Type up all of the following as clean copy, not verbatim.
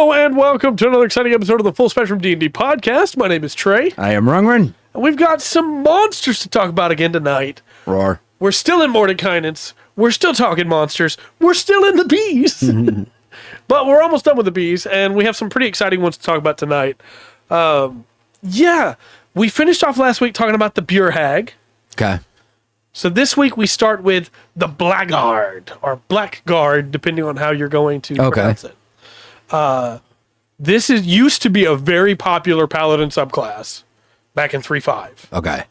Hello and welcome to another exciting episode of the Full Spectrum D&D podcast. My name is Trey. I am Rungren. And we've got some monsters to talk about again tonight. Roar. We're still in Mordenkainen's. We're still talking monsters. We're still in the bees. But we're almost done with the bees, and we have some pretty exciting ones to talk about tonight. We finished off last week talking about the Bure Hag. Okay. So this week we start with the Blackguard, or Blackguard, depending on how you're going to pronounce it. This used to be a very popular paladin subclass back in 3.5. Okay.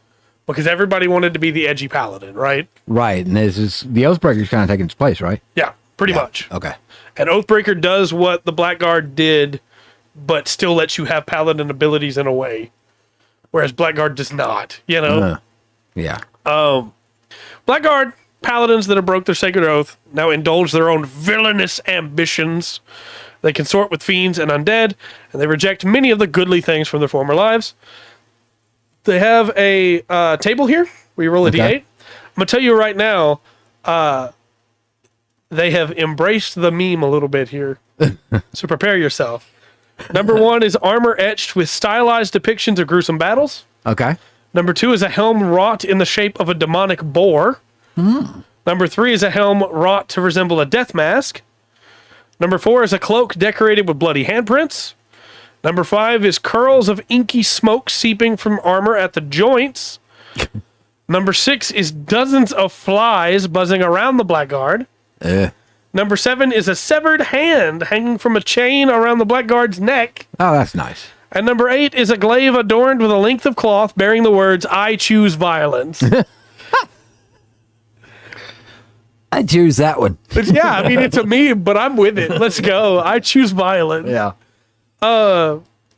Because everybody wanted to be the edgy paladin, right? Right, and this is the Oathbreaker's kind of taking its place, right? Yeah, pretty much. Okay. And Oathbreaker does what the Blackguard did, but still lets you have paladin abilities in a way. Whereas Blackguard does not, you know? Yeah. Blackguard paladins that have broke their sacred oath now indulge their own villainous ambitions. They consort with fiends and undead, and they reject many of the goodly things from their former lives. They have a table here where you roll a d8. I'm going to tell you right now, they have embraced the meme a little bit here. So prepare yourself. Number 1 is armor etched with stylized depictions of gruesome battles. Okay. Number 2 is a helm wrought in the shape of a demonic boar. Number 3 is a helm wrought to resemble a death mask. Number 4 is a cloak decorated with bloody handprints. Number 5 is curls of inky smoke seeping from armor at the joints. Number 6 is dozens of flies buzzing around the Blackguard. Number 7 is a severed hand hanging from a chain around the Blackguard's neck. Oh, that's nice. And number 8 is a glaive adorned with a length of cloth bearing the words, "I choose violence." I choose that one. Yeah, I mean, it's a meme, but I'm with it. Let's go. I choose violence. Yeah.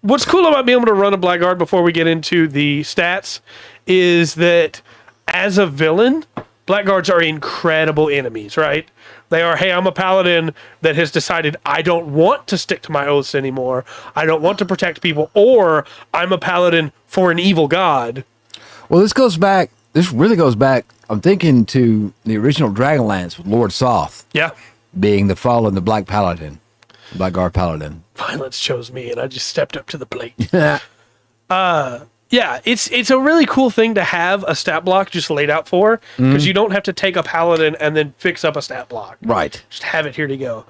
What's cool about being able to run a Blackguard before we get into the stats is that as a villain, Blackguards are incredible enemies, right? They are, hey, I'm a paladin that has decided I don't want to stick to my oaths anymore. I don't want to protect people, or I'm a paladin for an evil god. Well, this really goes back, I'm thinking, to the original Dragonlance with Lord Soth Yeah. being the fall of the Blackguard Paladin. Violence chose me, and I just stepped up to the plate. Yeah, it's a really cool thing to have a stat block just laid out for, because you don't have to take a paladin and then fix up a stat block. Right. Just have it here to go.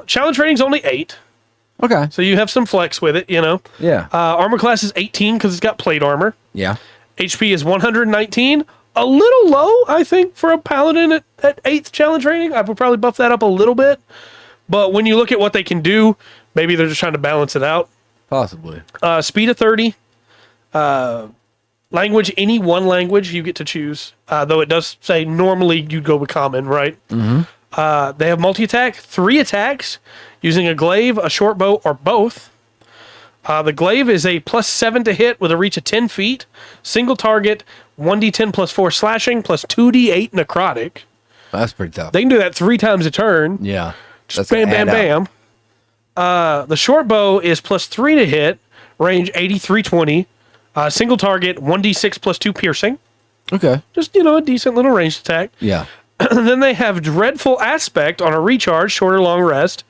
Challenge rating's only 8, Okay. so you have some flex with it, you know. Yeah. Armor class is 18 because it's got plate armor. Yeah. HP is 119. A little low, I think, for a paladin at 8th challenge rating. I would probably buff that up a little bit. But when you look at what they can do, maybe they're just trying to balance it out. Possibly. Speed of 30. Language, any one language you get to choose. Though it does say normally you'd go with common, right? Mm-hmm. They have multi-attack, 3 attacks, using a glaive, a short bow, or both. The glaive is a +7 to hit with a reach of 10 feet. Single target, 1d10 plus 4 slashing, plus 2d8 necrotic. That's pretty tough. They can do that 3 times a turn. Yeah. Just bam, bam, bam. The short bow is +3 to hit, range 8320. Single target, 1d6 plus 2 piercing. Okay. Just, a decent little ranged attack. Yeah. Then they have Dreadful Aspect on a recharge, short or long rest.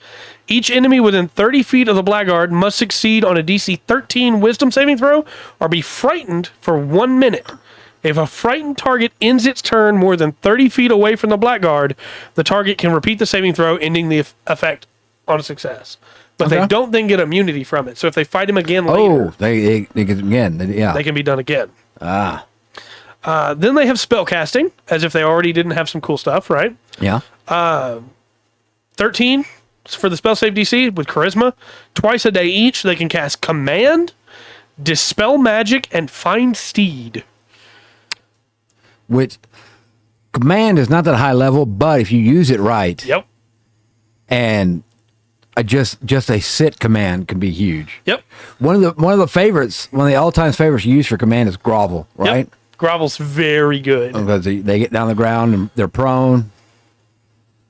Each enemy within 30 feet of the Blackguard must succeed on a DC 13 Wisdom saving throw or be frightened for 1 minute. If a frightened target ends its turn more than 30 feet away from the Blackguard, the target can repeat the saving throw, ending the effect on a success. But they don't then get immunity from it. So if they fight him again later... Oh, they get again. They can be done again. Ah. Then they have spellcasting, as if they already didn't have some cool stuff, right? Yeah. 13 for the spell save DC with charisma. Twice a day each, they can cast Command, Dispel Magic, and Find Steed. Which, Command is not that high level, but if you use it right... Yep. And... just a sit command can be huge. Yep. One of the all-time favorites you use for command is grovel, right? Yep. Grovel's very good. Because they get down the ground and they're prone.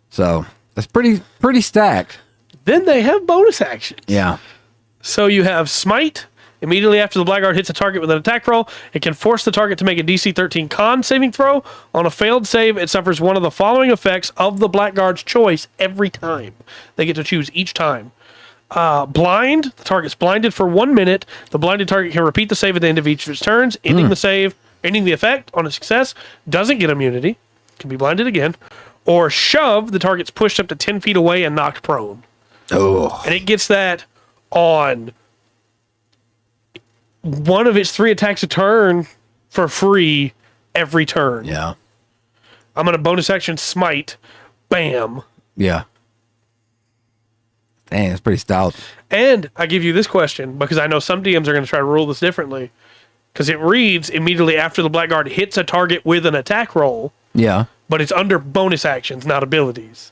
So that's pretty stacked. Then they have bonus actions. Yeah. So you have Smite. Immediately after the Blackguard hits a target with an attack roll, it can force the target to make a DC 13 con saving throw. On a failed save, it suffers one of the following effects of the Blackguard's choice every time. They get to choose each time. Blind, the target's blinded for 1 minute. The blinded target can repeat the save at the end of each of its turns, ending the save, ending the effect on a success, doesn't get immunity, can be blinded again. Or shove, the target's pushed up to 10 feet away and knocked prone. Oh. And it gets that on one of its 3 attacks a turn for free every turn. Yeah. I'm going to bonus action smite. Bam. Yeah. Dang, it's pretty stout. And I give you this question because I know some DMs are going to try to rule this differently. Because it reads immediately after the Blackguard hits a target with an attack roll, Yeah. but it's under bonus actions, not abilities.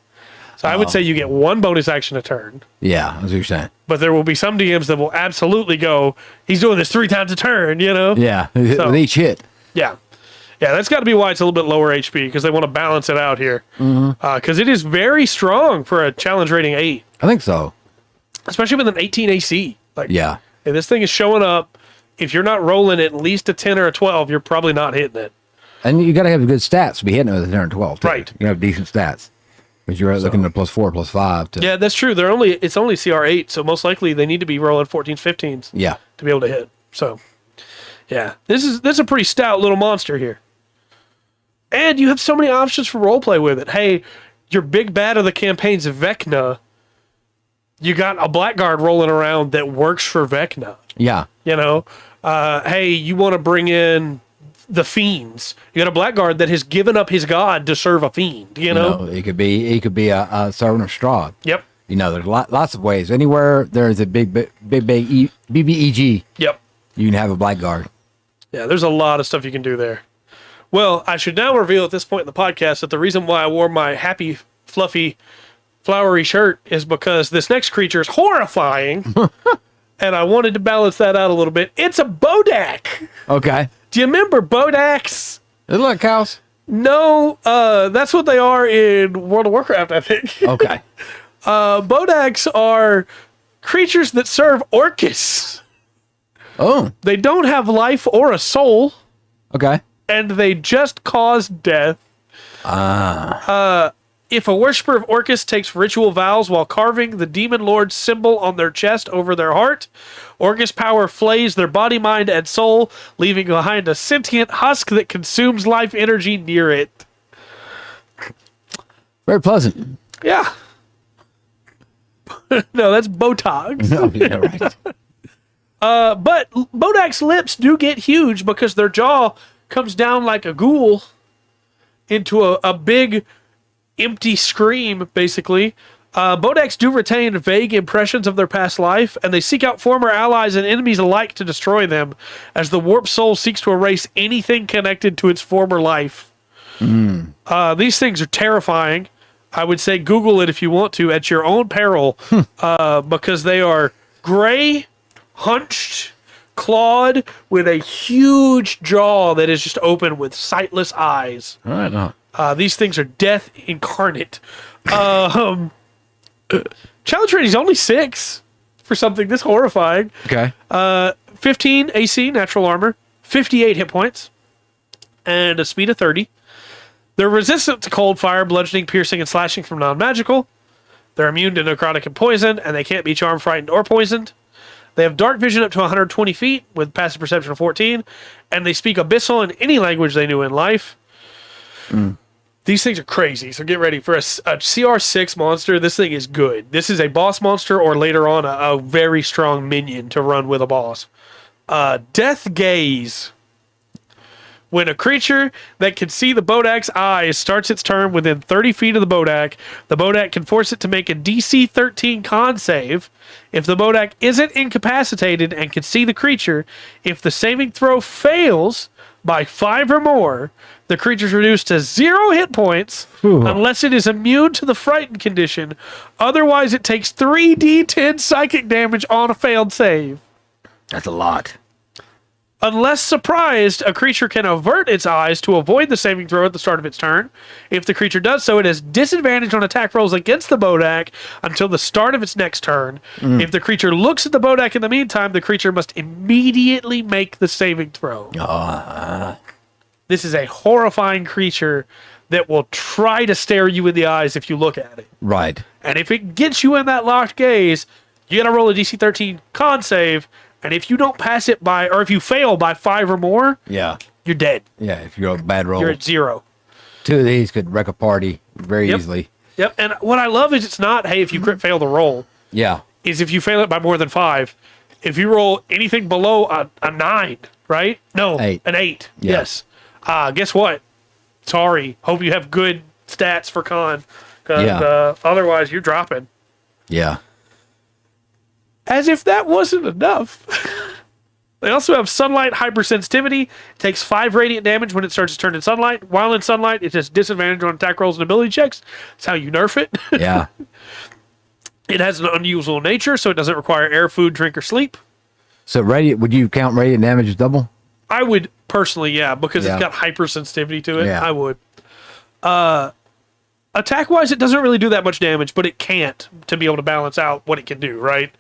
So I would say you get 1 bonus action a turn. Yeah, that's what you're saying. But there will be some DMs that will absolutely go, he's doing this 3 times a turn, you know? Yeah, So- with each hit. Yeah. Yeah, that's got to be why it's a little bit lower HP because they want to balance it out here. Because it is very strong for a challenge rating 8, I think so. especially with an 18 AC. Like, Yeah. if this thing is showing up, if you're not rolling at least a 10 or a 12, you're probably not hitting it. And you got to have good stats to be hitting it with a 10 or 12. Too. Right. You got to have decent stats. Because you're looking at +4, +5. To, Yeah, that's true. It's only CR8, so most likely they need to be rolling 14s, 15s Yeah. to be able to hit. So, yeah, this is a pretty stout little monster here. And you have so many options for roleplay with it. Hey, your big bad of the campaign's Vecna. You got a Blackguard rolling around that works for Vecna. Yeah. You know, hey, you want to bring in the fiends. You got a Blackguard that has given up his god to serve a fiend. You know? It could be a servant of Strahd. Yep. You know, there's lots of ways. Anywhere there's a big BBEG, Yep. you can have a Blackguard. Yeah, there's a lot of stuff you can do there. Well, I should now reveal at this point in the podcast that the reason why I wore my happy, fluffy, flowery shirt is because this next creature is horrifying. And I wanted to balance that out a little bit. It's a Bodak. Okay. Do you remember Bodaks? They look like cows. No, that's what they are in World of Warcraft, I think. Okay. Bodaks are creatures that serve Orcus. Oh. They don't have life or a soul, Okay. and they just cause death. If a worshiper of Orcus takes ritual vows while carving the demon lord's symbol on their chest over their heart, Orcus power flays their body, mind, and soul, leaving behind a sentient husk that consumes life energy near it. Very pleasant. Yeah. No, that's Botox. No, yeah, right. But Bodak's lips do get huge because their jaw comes down like a ghoul into a big empty scream, basically. Bodaks do retain vague impressions of their past life, and they seek out former allies and enemies alike to destroy them, as the warped soul seeks to erase anything connected to its former life. These things are terrifying. I would say Google it if you want to, at your own peril, because they are gray, hunched, clawed, with a huge jaw that is just open with sightless eyes. All right. No. These things are death incarnate. Challenge rating is only 6 for something this horrifying. Okay. 15 AC, natural armor, 58 hit points, and a speed of 30. They're resistant to cold, fire, bludgeoning, piercing, and slashing from non-magical. They're immune to necrotic and poison, and they can't be charmed, frightened, or poisoned. They have dark vision up to 120 feet with passive perception of 14, and they speak Abyssal in any language they knew in life. These things are crazy, so get ready for a CR6 monster. This thing is good. This is a boss monster, or later on a very strong minion to run with a boss. Death Gaze. When a creature that can see the Bodak's eyes starts its turn within 30 feet of the Bodak can force it to make a DC 13 con save. If the Bodak isn't incapacitated and can see the creature, if the saving throw fails by 5 or more, the creature is reduced to 0 hit points unless it is immune to the frightened condition. Otherwise, it takes 3d10 psychic damage on a failed save. That's a lot. Unless surprised, a creature can avert its eyes to avoid the saving throw at the start of its turn. If the creature does so, it has disadvantage on attack rolls against the Bodak until the start of its next turn. If the creature looks at the Bodak in the meantime, the creature must immediately make the saving throw. This is a horrifying creature that will try to stare you in the eyes if you look at it. Right. And if it gets you in that locked gaze, You got to roll a DC 13 con save, and if you don't pass it by, or if you fail by 5 or more, Yeah. you're dead. Yeah, if you're a bad roll. You're at 0. 2 of these could wreck a party very easily. Yep. And what I love is it's not, hey, if you crit fail the roll, Yeah. is if you fail it by more than 5. If you roll anything below a 9, right? No, 8. an 8. Yeah. Yes. Guess what? Sorry. Hope you have good stats for con, because otherwise you're dropping. Yeah. As if that wasn't enough. They also have sunlight hypersensitivity. It takes 5 radiant damage when it starts to turn in sunlight. While in sunlight, it has disadvantage on attack rolls and ability checks. That's how you nerf it. Yeah. It has an unusual nature, so it doesn't require air, food, drink, or sleep. So radiant, would you count radiant damage as double? I would personally, yeah, because Yeah. it's got hypersensitivity to it. Yeah. I would. Attack-wise, it doesn't really do that much damage, but it can't to be able to balance out what it can do, right?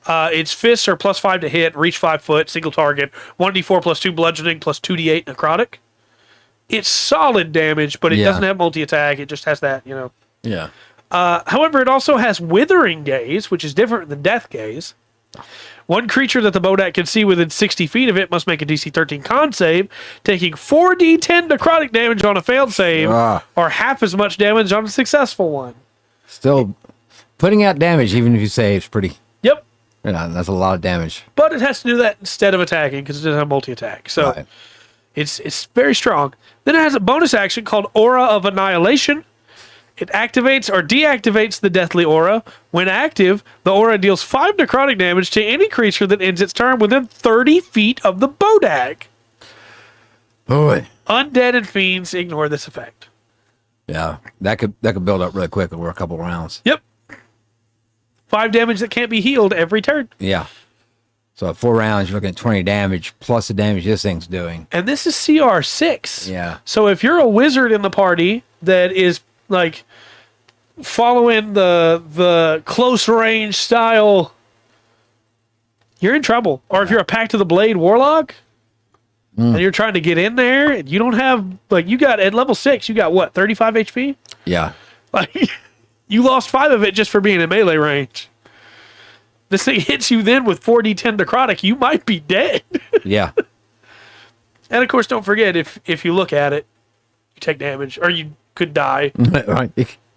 Its fists are +5 to hit, reach 5 foot, single target, 1d4 +2 bludgeoning, +2d8 necrotic. It's solid damage, but it doesn't have multi-attack. It just has that, you know. Yeah. However, it also has Withering Gaze, which is different than Death Gaze. One creature that the Bodak can see within 60 feet of it must make a DC 13 con save, taking 4d10 necrotic damage on a failed save, or half as much damage on a successful one. Still putting out damage, even if you say it's pretty. Yep. Yeah, that's a lot of damage. But it has to do that instead of attacking, because it doesn't have multi-attack. So Right. it's very strong. Then it has a bonus action called Aura of Annihilation. It activates or deactivates the Deathly Aura. When active, the aura deals 5 necrotic damage to any creature that ends its turn within 30 feet of the Bodak. Boy. Undead and fiends ignore this effect. Yeah. That could build up really quick over a couple rounds. Yep. 5 damage that can't be healed every turn. Yeah. So at 4 rounds, you're looking at 20 damage plus the damage this thing's doing. And this is CR6. Yeah. So if you're a wizard in the party that is like following the close range style, you're in trouble. Or if you're a Pact of the Blade warlock and you're trying to get in there and you don't have, like, you got at level 6, you got what, 35 HP? Yeah. Like, you lost 5 of it just for being in melee range. This thing hits you then with 4d10 necrotic, you might be dead. Yeah. And of course, don't forget, if you look at it, you take damage, or you could die. Right.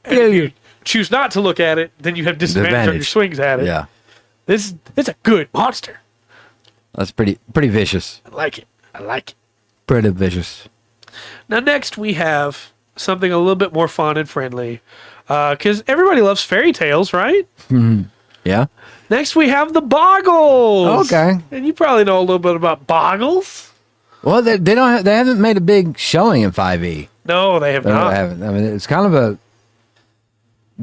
And if you choose not to look at it, then you have disadvantage on your Advantage. swings at it. Yeah. It's a good monster. That's pretty vicious. I like it. I like it. Pretty vicious. Now, next we have something a little bit more fun and friendly, because everybody loves fairy tales, right? Yeah. Next we have the Boggles. Okay. And you probably know a little bit about Boggles. Well, they haven't made a big showing in 5e. No, they have They not. haven't. I mean, it's kind of a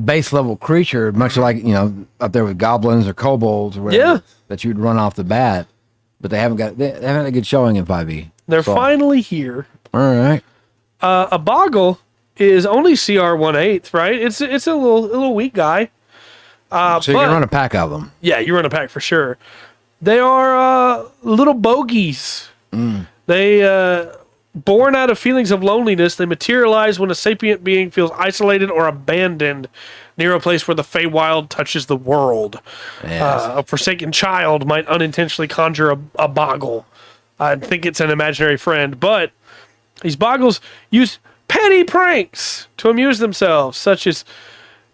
base level creature, much like, up there with goblins or kobolds or whatever, Yeah. that you'd run off the bat. But they haven't had a good showing in 5e. They're So, finally here. all right. A Boggle is only CR 1/8, right? It's a little weak guy. So you can run a pack of them. Yeah, you run a pack for sure. They are little bogies. They, born out of feelings of loneliness, they materialize when a sapient being feels isolated or abandoned near a place where the Feywild touches the world. Yes. A forsaken child might unintentionally conjure a Boggle. I think it's an imaginary friend, but these Boggles use petty pranks to amuse themselves, such as,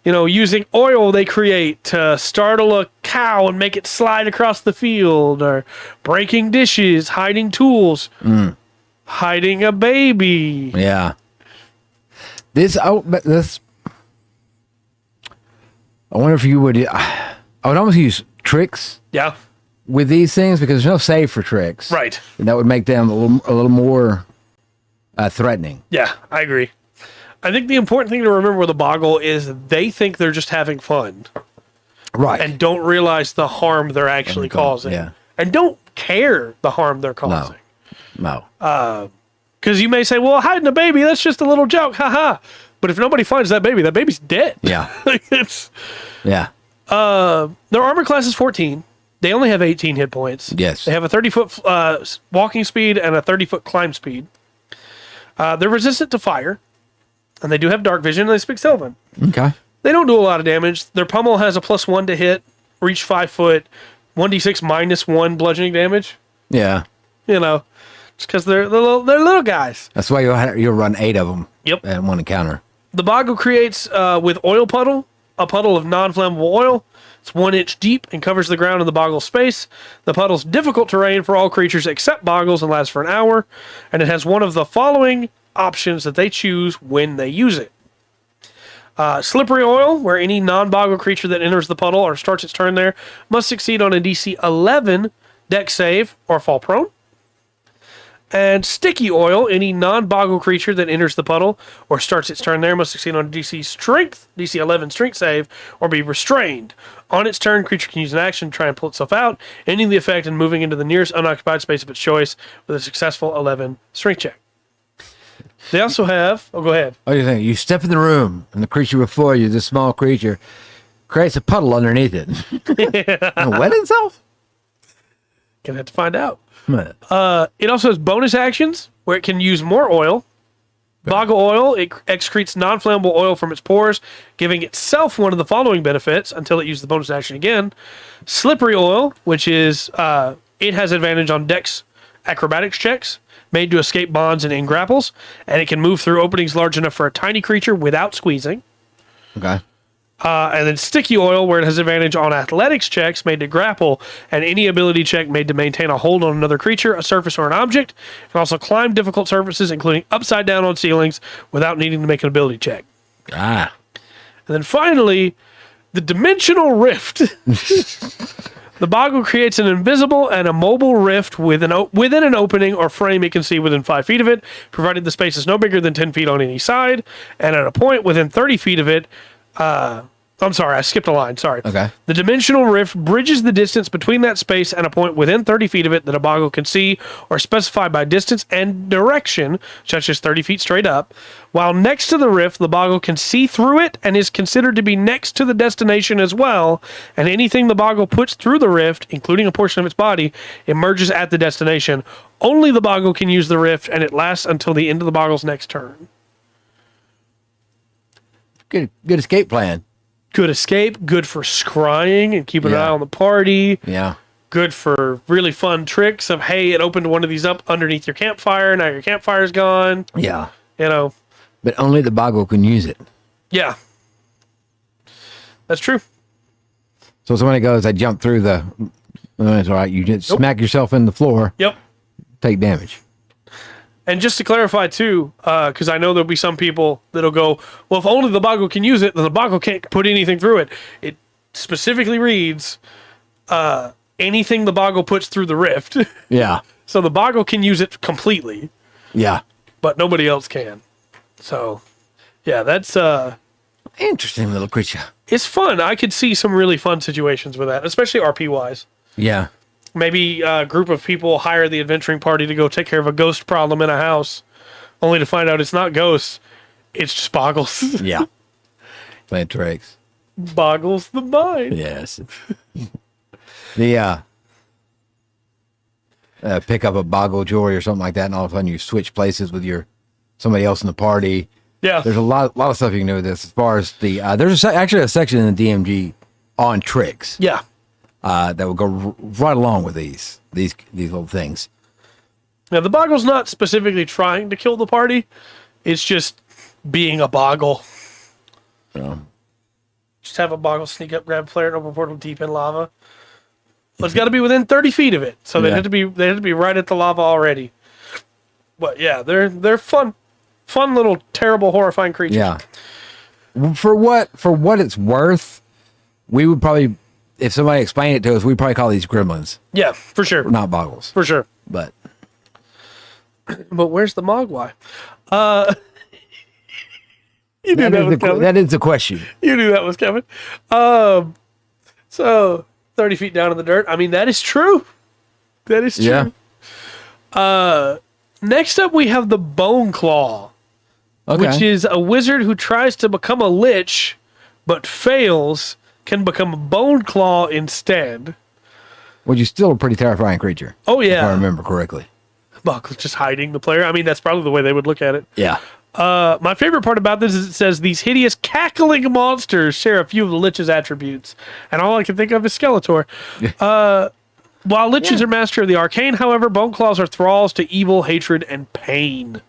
using oil they create to startle a cow and make it slide across the field, or breaking dishes, hiding tools, hiding a baby. Yeah. This. I wonder if you would. I would almost use tricks Yeah, with these things because there's no save for tricks. right. And that would make them a little more threatening. Yeah, I agree. I think the important thing to remember with a Boggle is they think they're just having fun Right. and don't realize the harm they're actually causing. Yeah. And don't care the harm they're causing. No. Because you may say, well, hiding a baby, that's just a little joke. Haha. But if nobody finds that baby's dead. Yeah. It's, Yeah. their armor class is 14. They only have 18 hit points. Yes. They have a 30-foot walking speed and a 30-foot climb speed. They're resistant to fire. And they do have dark vision, and they speak Sylvan. Okay. They don't do a lot of damage. Their pummel has a +1 to hit, reach 5 foot, 1d6 minus 1 bludgeoning damage. Yeah. You know, just because they're little guys. That's why you'll run 8 of them. Yep. At one encounter. The Boggle creates with oil puddle, a puddle of non-flammable oil. It's 1 inch deep and covers the ground in the Boggle space. The puddle's difficult terrain for all creatures except Boggles and lasts for an hour. And it has one of the following options that they choose when they use it. Slippery oil, where any non-Boggle creature that enters the puddle or starts its turn there must succeed on a DC 11 dex save or fall prone. And sticky oil, any non-Boggle creature that enters the puddle or starts its turn there must succeed on a DC 11 strength save, or be restrained. On its turn, creature can use an action to try and pull itself out, ending the effect and moving into the nearest unoccupied space of its choice with a successful 11 strength check. They also have... Oh, go ahead. Oh, you think you step in the room and the creature before you, this small creature, creates a puddle underneath it. And wet itself? Gonna have to find out. It also has bonus actions where it can use more oil. Boggle oil, it excretes non-flammable oil from its pores, giving itself one of the following benefits until it uses the bonus action again. Slippery oil, which is, it has advantage on dex acrobatics checks, made to escape bonds and in grapples, and it can move through openings large enough for a tiny creature without squeezing. Okay. And then sticky oil, where it has advantage on athletics checks made to grapple, and any ability check made to maintain a hold on another creature, a surface, or an object. It can also climb difficult surfaces, including upside down on ceilings, without needing to make an ability check. And then finally, the Dimensional Rift. The Boggle creates an invisible and a mobile rift within an opening or frame it can see within 5 feet of it, provided the space is no bigger than 10 feet on any side, and at a point within 30 feet of it, I'm sorry, I skipped a line. Sorry. Okay. The Dimensional Rift bridges the distance between that space and a point within 30 feet of it that a Boggle can see or specify by distance and direction, such as 30 feet straight up. While next to the rift, the Boggle can see through it and is considered to be next to the destination as well. And anything the Boggle puts through the rift, including a portion of its body, emerges at the destination. Only the Boggle can use the rift, and it lasts until the end of the Boggle's next turn. Good escape plan. Good escape, good for scrying and keeping an eye on the party. Yeah. Good for really fun tricks of, hey, it opened one of these up underneath your campfire. Now your campfire's gone. Yeah. You know. But only the Boggle can use it. Yeah. That's true. So somebody goes, I jump through the... That's all right. You just smack yourself in the floor. Yep. Take damage. And just to clarify, too, because I know there'll be some people that'll go, well, if only the Boggle can use it, then the Boggle can't put anything through it. It specifically reads, anything the Boggle puts through the rift. Yeah. So the Boggle can use it completely. Yeah. But nobody else can. So, yeah, that's... Interesting little creature. It's fun. I could see some really fun situations with that, especially RP-wise. Yeah. Maybe a group of people hire the adventuring party to go take care of a ghost problem in a house, only to find out it's not ghosts, it's just Boggles. Yeah. Playing tricks. Boggles the mind. Yes. The pick up a Boggle jewelry or something like that, and all of a sudden you switch places with somebody else in the party. Yeah. There's a lot of stuff you can do with this. As far as the there's actually a section in the DMG on tricks. Yeah. That will go right along with these little things. Now, the Boggle's not specifically trying to kill the party. It's just being a Boggle. Just have a Boggle sneak up, grab a player, and open a portal deep in lava. But it's got to be within 30 feet of it. So they have to be right at the lava already. But yeah, they're fun little terrible horrifying creatures. Yeah. For what it's worth, we would probably, if somebody explained it to us, we'd probably call these gremlins. Yeah, for sure. Not Boggles. For sure. But where's the Mogwai? You knew that was coming. That is the question. You knew that was coming. So 30 feet down in the dirt. I mean, that is true. That is true. Yeah. Next up, we have the Boneclaw, which is a wizard who tries to become a lich, but fails, can become a Boneclaw instead. Which is still a pretty terrifying creature. Oh, yeah. If I remember correctly. Boggles just hiding the player. I mean, that's probably the way they would look at it. Yeah. My favorite part about this is it says these hideous cackling monsters share a few of the Lich's attributes. And all I can think of is Skeletor. While Liches are master of the arcane, however, Boneclaws are thralls to evil, hatred, and pain.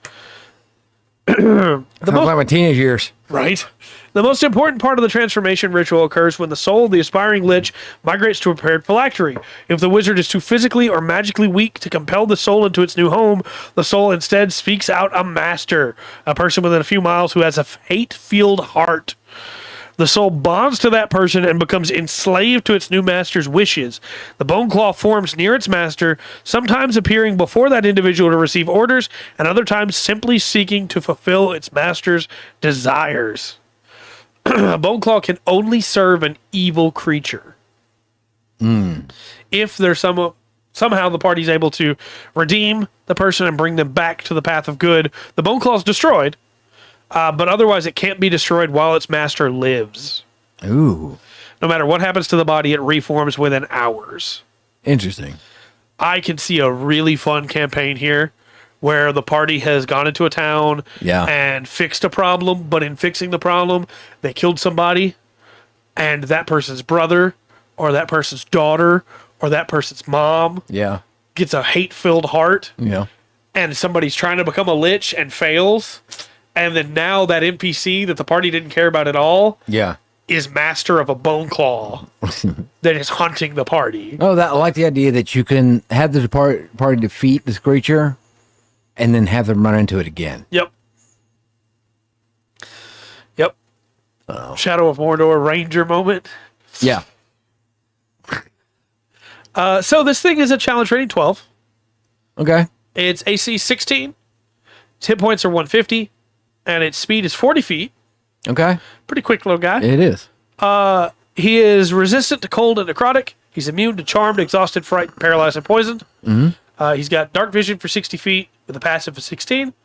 Sounds like my teenage years. Right. The most important part of the transformation ritual occurs when the soul of the aspiring lich migrates to a prepared phylactery. If the wizard is too physically or magically weak to compel the soul into its new home, the soul instead speaks out a master, a person within a few miles who has a hate-filled heart. The soul bonds to that person and becomes enslaved to its new master's wishes. The Boneclaw forms near its master, sometimes appearing before that individual to receive orders, and other times simply seeking to fulfill its master's desires. A Boneclaw can only serve an evil creature. If there's somehow the party's able to redeem the person and bring them back to the path of good, the Boneclaw is destroyed. But otherwise, it can't be destroyed while its master lives. Ooh. No matter what happens to the body, it reforms within hours. Interesting. I can see a really fun campaign here where the party has gone into a town and fixed a problem, but in fixing the problem, they killed somebody, and that person's brother or that person's daughter or that person's mom gets a hate-filled heart, and somebody's trying to become a lich and fails. And then now that NPC that the party didn't care about at all is master of a Boneclaw that is hunting the party. Oh, I like the idea that you can have the party defeat this creature and then have them run into it again. Yep. Shadow of Mordor Ranger moment. Yeah. So this thing is a challenge rating 12. Okay. It's AC 16. Its hit points are 150. And its speed is 40 feet. Okay. Pretty quick little guy. It is. He is resistant to cold and necrotic. He's immune to charmed, exhausted, frightened, paralyzed, and poisoned. He's got dark vision for 60 feet with a passive of 16.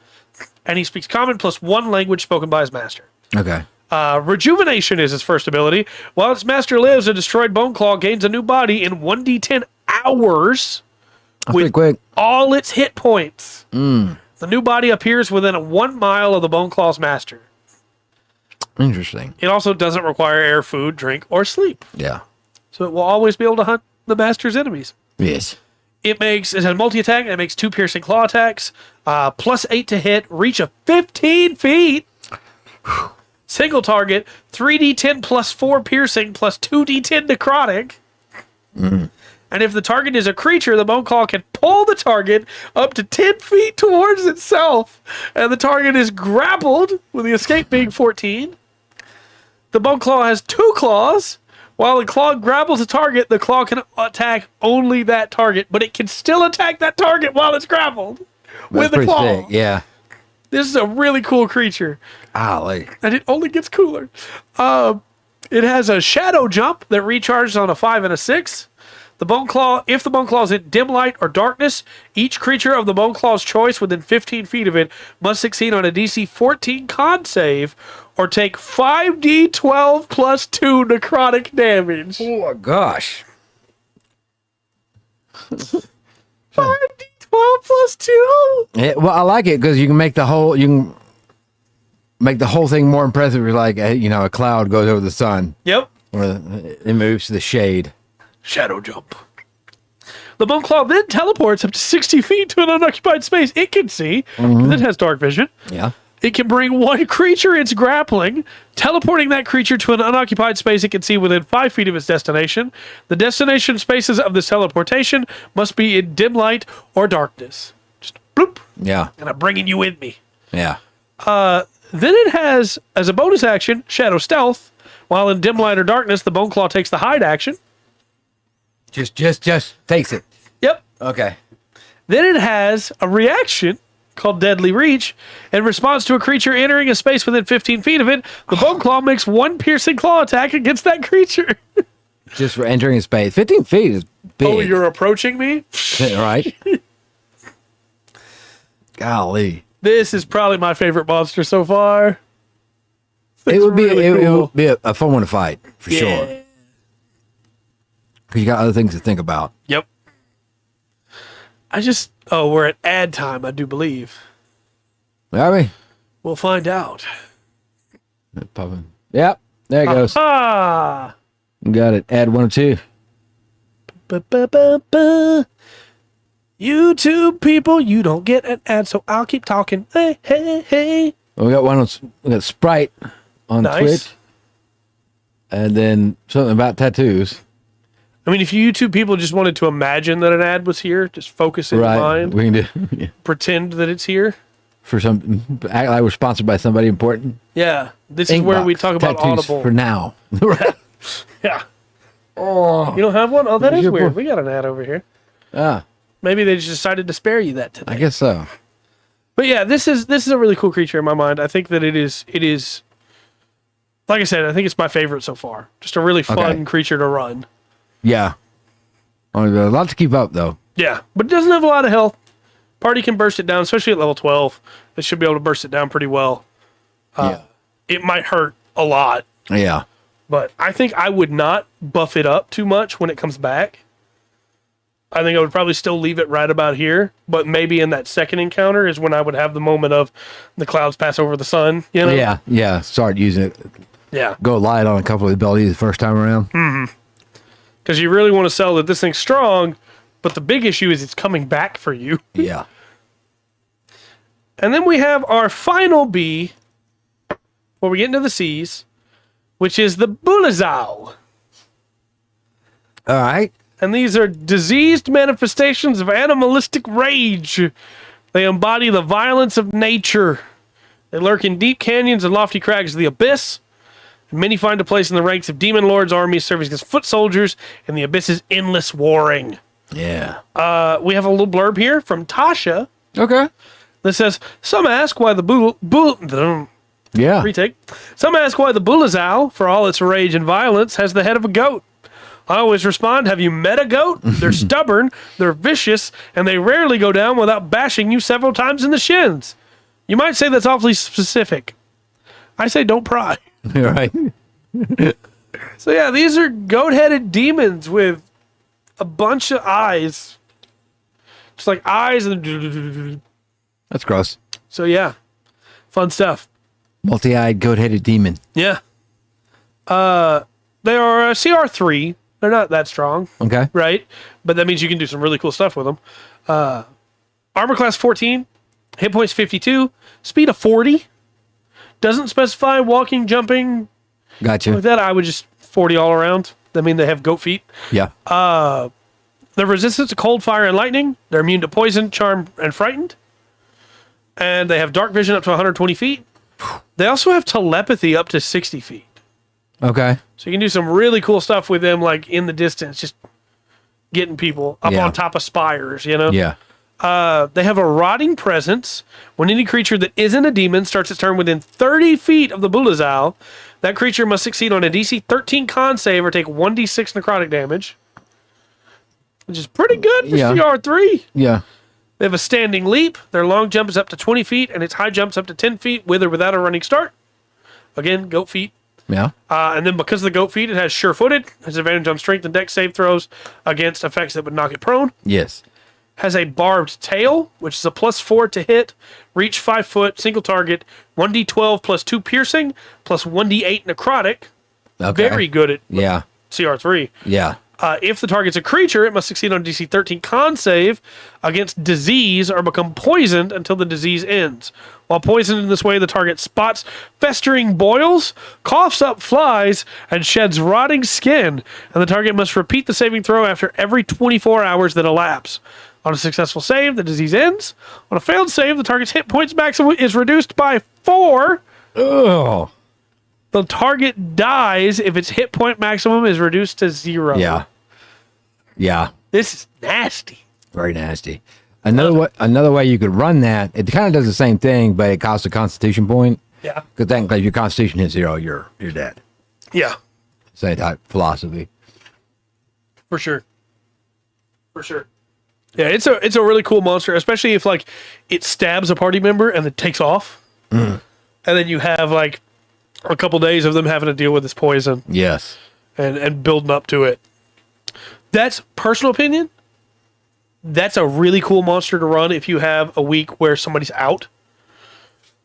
And he speaks common plus one language spoken by his master. Okay. Rejuvenation is his first ability. While its master lives, a destroyed Boneclaw gains a new body in 1d10 hours That's pretty quick. all its hit points. The new body appears within 1 mile of the Boneclaw's master. Interesting. It also doesn't require air, food, drink, or sleep. Yeah. So it will always be able to hunt the master's enemies. Yes. It has a multi-attack, and it makes 2 piercing claw attacks, plus 8 to hit, reach of 15 feet. Single target, 3d10 plus 4 piercing, plus 2d10 necrotic. And if the target is a creature, the Boneclaw can pull the target up to 10 feet towards itself. And the target is grappled, with the escape being 14. The Boneclaw has 2 claws. While the claw grapples a target, the claw can attack only that target. But it can still attack that target while it's grappled with the claw. Sick. Yeah. This is a really cool creature. Golly. And it only gets cooler. It has a shadow jump that recharges on a 5 and a 6. The Boneclaw, if the Boneclaw is in dim light or darkness, each creature of the Boneclaw's choice within 15 feet of it must succeed on a DC 14 con save or take 5d12 plus 2 necrotic damage. Oh my gosh. 5d12 plus 2? Yeah, well, I like it because you can make the whole thing more impressive. You're like, a cloud goes over the sun. Yep. Or it moves to the shade. Shadow jump. The Boneclaw then teleports up to 60 feet to an unoccupied space it can see, because it has dark vision. Yeah. It can bring one creature it's grappling, teleporting that creature to an unoccupied space it can see within 5 feet of its destination. The destination spaces of this teleportation must be in dim light or darkness. Just bloop. Yeah. And I'm bringing you with me. Yeah. Then it has, as a bonus action, Shadow Stealth. While in dim light or darkness, the Boneclaw takes the hide action. Just takes it. Yep. Okay. Then it has a reaction called Deadly Reach. In response to a creature entering a space within 15 feet of it, the Boneclaw makes 1 piercing claw attack against that creature. Just for entering a space. 15 feet is big. Oh, you're approaching me? Right? Golly. This is probably my favorite monster so far. It would be really it cool. would be a fun one to fight, for sure. Because you got other things to think about. Yep. We're at ad time, I do believe. Are we? We'll find out. Popping. Yep. There it goes. Ah. Got it. Add 1 or 2. Ba-ba-ba-ba. YouTube people, you don't get an ad, so I'll keep talking. Hey, hey, hey. Well, we got one on we got Sprite on Nice. Twitch. And then something about tattoos. I mean, if you YouTube people just wanted to imagine that an ad was here, just focus it in mind, We can do yeah. pretend that it's here. For some act like we're sponsored by somebody important. Yeah, this is where we talk about tattoos Audible. for now. Yeah. Oh. You don't have one? Oh, that is Your weird. book. We got an ad over here. Ah, Maybe they just decided to spare you that today. I guess so. But yeah, this is a really cool creature in my mind. I think that it is like I said, I think it's my favorite so far. Just a really fun creature to run. Yeah. A lot to keep up though. Yeah, but it doesn't have a lot of health. Party can burst it down, especially at level 12. They should be able to burst it down pretty well. Yeah. It might hurt a lot, Yeah. but I think I would not buff it up too much when it comes back. I think I would probably still leave it right about here, but maybe in that second encounter is when I would have the moment of the clouds pass over the sun, you know? Yeah. Yeah. Start using it. Yeah. Go light on a couple of abilities the first time around. Because you really want to sell that this thing's strong, but the big issue is it's coming back for you. Yeah. And then we have our final bee, where we get into the seas, which is the Bulazao. All right. And these are diseased manifestations of animalistic rage. They embody the violence of nature. They lurk in deep canyons and lofty crags of the abyss. And many find a place in the ranks of demon lords' armies serving as foot soldiers in the abyss's endless warring. Yeah. We have a little blurb here from Tasha Okay. that says, some ask why the Yeah. retake. Some ask why the Bulazao, for all its rage and violence, has the head of a goat. I always respond, have you met a goat? They're stubborn, they're vicious, and they rarely go down without bashing you several times in the shins. You might say that's awfully specific. I say don't pry. All right. So yeah, these are goat-headed demons with a bunch of eyes. Just like eyes and... That's gross. So yeah, fun stuff. Multi-eyed goat-headed demon. Yeah. They are a CR3. They're not that strong, Okay. right? But that means you can do some really cool stuff with them. Armor class 14, hit points 52, speed of 40. Doesn't specify walking, jumping, Gotcha. like that. I would just 40 all around. I mean, they have goat feet. Yeah. They're resistant to cold, fire, and lightning. They're immune to poison, charm, and frightened. And they have dark vision up to 120 feet. They also have telepathy up to 60 feet. Okay. So you can do some really cool stuff with them, like in the distance, just getting people up Yeah. on top of spires, you know? Yeah. They have a rotting presence. When any creature that isn't a demon starts its turn within 30 feet of the Bulazao, that creature must succeed on a DC 13 con save or take 1d6 necrotic damage, which is pretty good for Yeah. CR3. Yeah. They have a standing leap. Their long jump is up to 20 feet, and its high jump's up to 10 feet with or without a running start. Again, goat feet. Yeah. And then because of the goat feet, it has sure-footed, has advantage on strength and dex save throws against effects that would knock it prone. Yes. Has a barbed tail, which is a +4 to hit, reach 5 foot, single target, 1d12 plus 2 piercing, plus 1d8 necrotic. Okay. Very good at Yeah. CR3. Yeah. If the target's a creature, it must succeed on DC 13 con save against disease or become poisoned until the disease ends. While poisoned in this way, the target spots festering boils, coughs up flies, and sheds rotting skin, and the target must repeat the saving throw after every 24 hours that elapse. On a successful save, the disease ends. On a failed save, the target's hit points maximum is reduced by 4. Oh. The target dies if its hit point maximum is reduced to 0. Yeah. Yeah. This is nasty. Very nasty. Another way you could run that, it kind of does the same thing, but it costs a constitution point. Yeah. Because technically, if your constitution hits 0, you're dead. Yeah. Same type philosophy. For sure. For sure. Yeah, it's a really cool monster, especially if like it stabs a party member and then takes off. And then you have like a couple days of them having to deal with this poison Yes. and building up to it. That's personal opinion. That's a really cool monster to run if you have a week where somebody's out.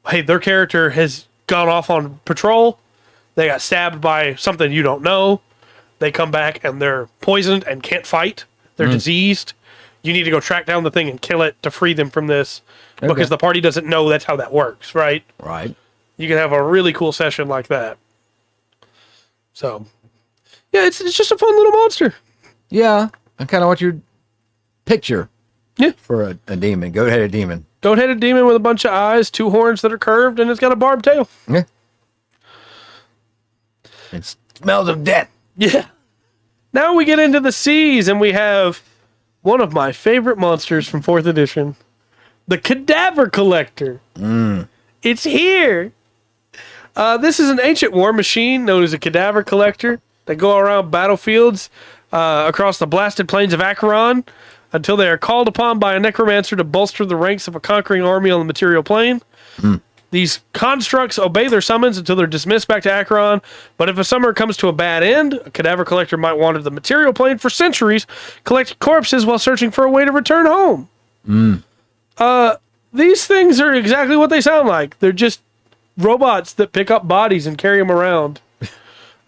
hey, their character has gone off on patrol. They got stabbed by something you don't know. They come back and they're poisoned and can't fight. They're diseased. You need to go track down the thing and kill it to free them from this because the party doesn't know that's how that works, right? Right. You can have a really cool session like that. So, yeah, it's just a fun little monster. Yeah. I kind of want your picture. Yeah. For a demon. Goat-headed demon. Goat-headed demon with a bunch of eyes, 2 horns that are curved, and it's got a barbed tail. Yeah. It smells of death. Yeah. Now we get into the seas, and we have one of my favorite monsters from 4th edition, the Cadaver Collector. It's here. This is an ancient war machine known as a Cadaver Collector. They go around battlefields across the blasted plains of Acheron until they are called upon by a necromancer to bolster the ranks of a conquering army on the material plane. These constructs obey their summons until they're dismissed back to Acheron, but if a summoner comes to a bad end, a Cadaver Collector might wander the material plane for centuries, collecting corpses while searching for a way to return home. These things are exactly what they sound like. They're just robots that pick up bodies and carry them around.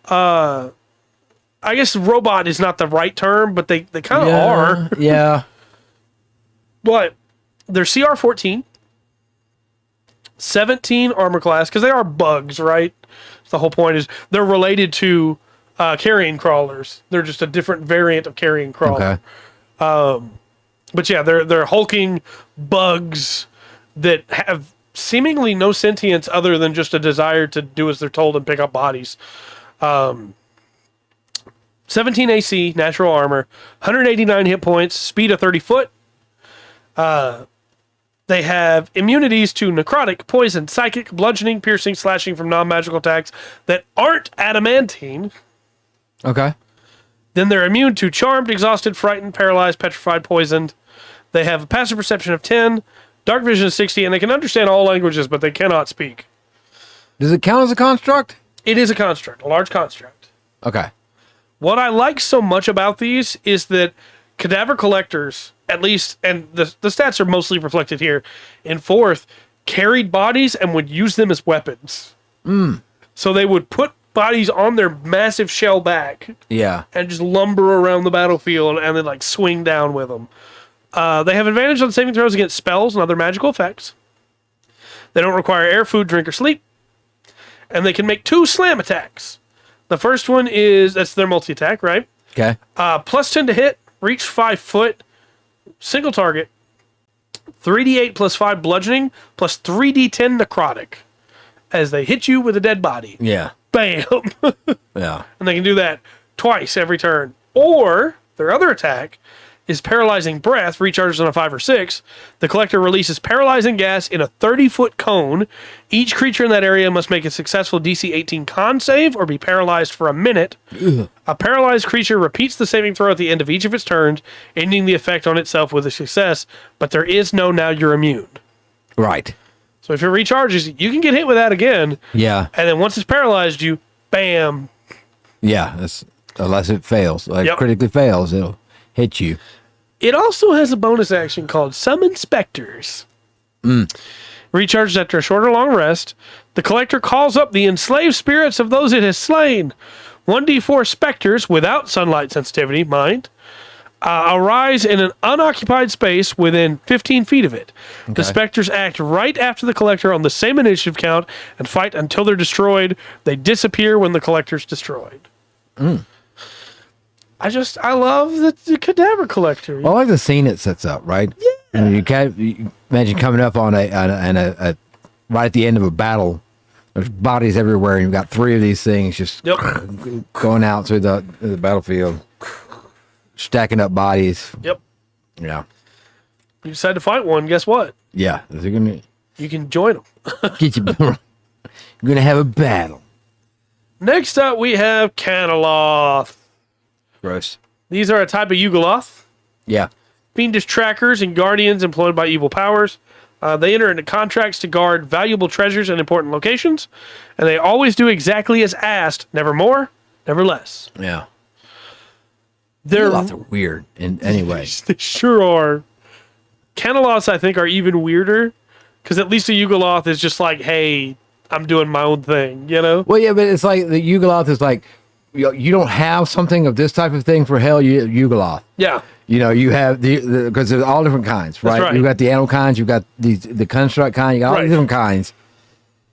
I guess robot is not the right term, but they kind of are. Yeah. But they're CR-14. 17 armor class, because they are bugs, right? The whole point is they're related to carrion crawlers. They're just a different variant of carrion crawler. Okay. But yeah, they're hulking bugs that have seemingly no sentience other than just a desire to do as they're told and pick up bodies. 17 AC, natural armor, 189 hit points, speed of 30 foot. They have immunities to necrotic, poison, psychic, bludgeoning, piercing, slashing from non-magical attacks that aren't adamantine. Okay. Then they're immune to charmed, exhausted, frightened, paralyzed, petrified, poisoned. They have a passive perception of 10, dark vision of 60, and they can understand all languages, but they cannot speak. Does it count as a construct? It is a construct, a large construct. Okay. What I like so much about these is that Cadaver Collectors, at least, and the stats are mostly reflected here, in 4th, carried bodies and would use them as weapons. So they would put bodies on their massive shell back. Yeah. And just lumber around the battlefield and then like swing down with them. They have advantage on saving throws against spells and other magical effects. They don't require air, food, drink, or sleep. And they can make 2 slam attacks. The first one is, that's their multi-attack, right? Okay. Plus 10 to hit, reach 5 foot, single target, 3d8 plus 5 bludgeoning, plus 3d10 necrotic. As they hit you with a dead body. Yeah. Bam! Yeah. And they can do that twice every turn. Or, their other attack is Paralyzing Breath, recharges on a 5 or 6. The collector releases paralyzing gas in a 30-foot cone. Each creature in that area must make a successful DC 18 con save or be paralyzed for a minute. Ugh. A paralyzed creature repeats the saving throw at the end of each of its turns, ending the effect on itself with a success, but there is no now you're immune. Right. So if it recharges, you can get hit with that again. Yeah. And then once it's paralyzed you, bam. Yeah. That's, unless it fails. Like Yep. critically fails, it'll hit you. It also has a bonus action called Summon Specters. Recharges after a short or long rest. The collector calls up the enslaved spirits of those it has slain. 1d4 specters without sunlight sensitivity, mind, arise in an unoccupied space within 15 feet of it. The Okay. specters act right after the collector on the same initiative count and fight until they're destroyed. They disappear when the collector's destroyed. I love the Cadaver Collector. Well, I like the scene it sets up, right? Yeah. And you imagine coming up on a right at the end of a battle. There's bodies everywhere, and you've got 3 of these things just going out through the battlefield, stacking up bodies. Yep. Yeah. You decide to fight one, guess what? Yeah. Is it gonna You can join them. get you? You're gonna have a battle. Next up, we have Canoloth. Gross. These are a type of Yugoloth. Yeah. Fiendish trackers and guardians employed by evil powers. They enter into contracts to guard valuable treasures and important locations, and they always do exactly as asked, never more, never less. Yeah. They're Lots of weird in any way. They sure are. Canoloths, I think, are even weirder Because at least a Yugoloth is just like, hey, I'm doing my own thing, you know? Well, yeah, but it's like the Yugoloth is like, you don't have something of this type of thing for hell, Yugoloth. Yeah. You know, you have because there's all different kinds, right? Right. You've got the animal kinds, you've got the construct kind, you got all these different kinds.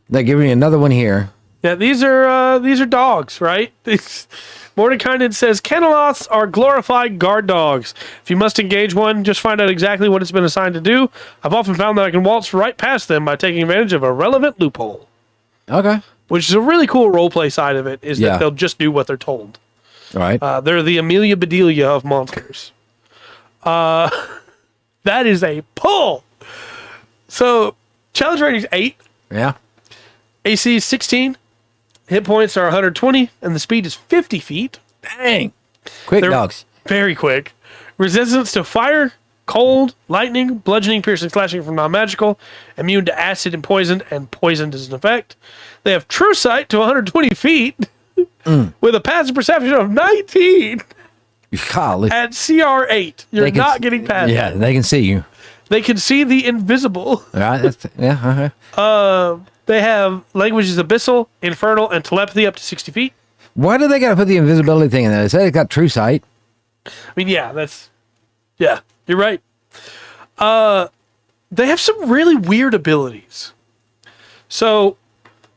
They're giving you another one here. Yeah, these are dogs, right? Mordenkainen says, Caneloths are glorified guard dogs. If you must engage one, just find out exactly what it's been assigned to do. I've often found that I can waltz right past them by taking advantage of a relevant loophole. Okay. Which is a really cool roleplay side of it, is that they'll just do what they're told. All right. They're the Amelia Bedelia of monsters. That is a pull. So, challenge rating is 8. Yeah. AC is 16. Hit points are 120, and the speed is 50 feet. Dang. Quick They're dogs. Very quick. Resistance to fire, cold, lightning, bludgeoning, piercing, slashing from non-magical. Immune to acid and poison doesn't affect. They have true sight to 120 feet with a passive perception of 19 Golly. at CR 8. You're not getting past Yeah, that. they can see you. They can see the invisible. All right. Okay. They have languages abyssal, infernal, and telepathy up to 60 feet. Why do they got to put the invisibility thing in there? They said it got true sight. I mean, yeah, you're right. They have some really weird abilities. So,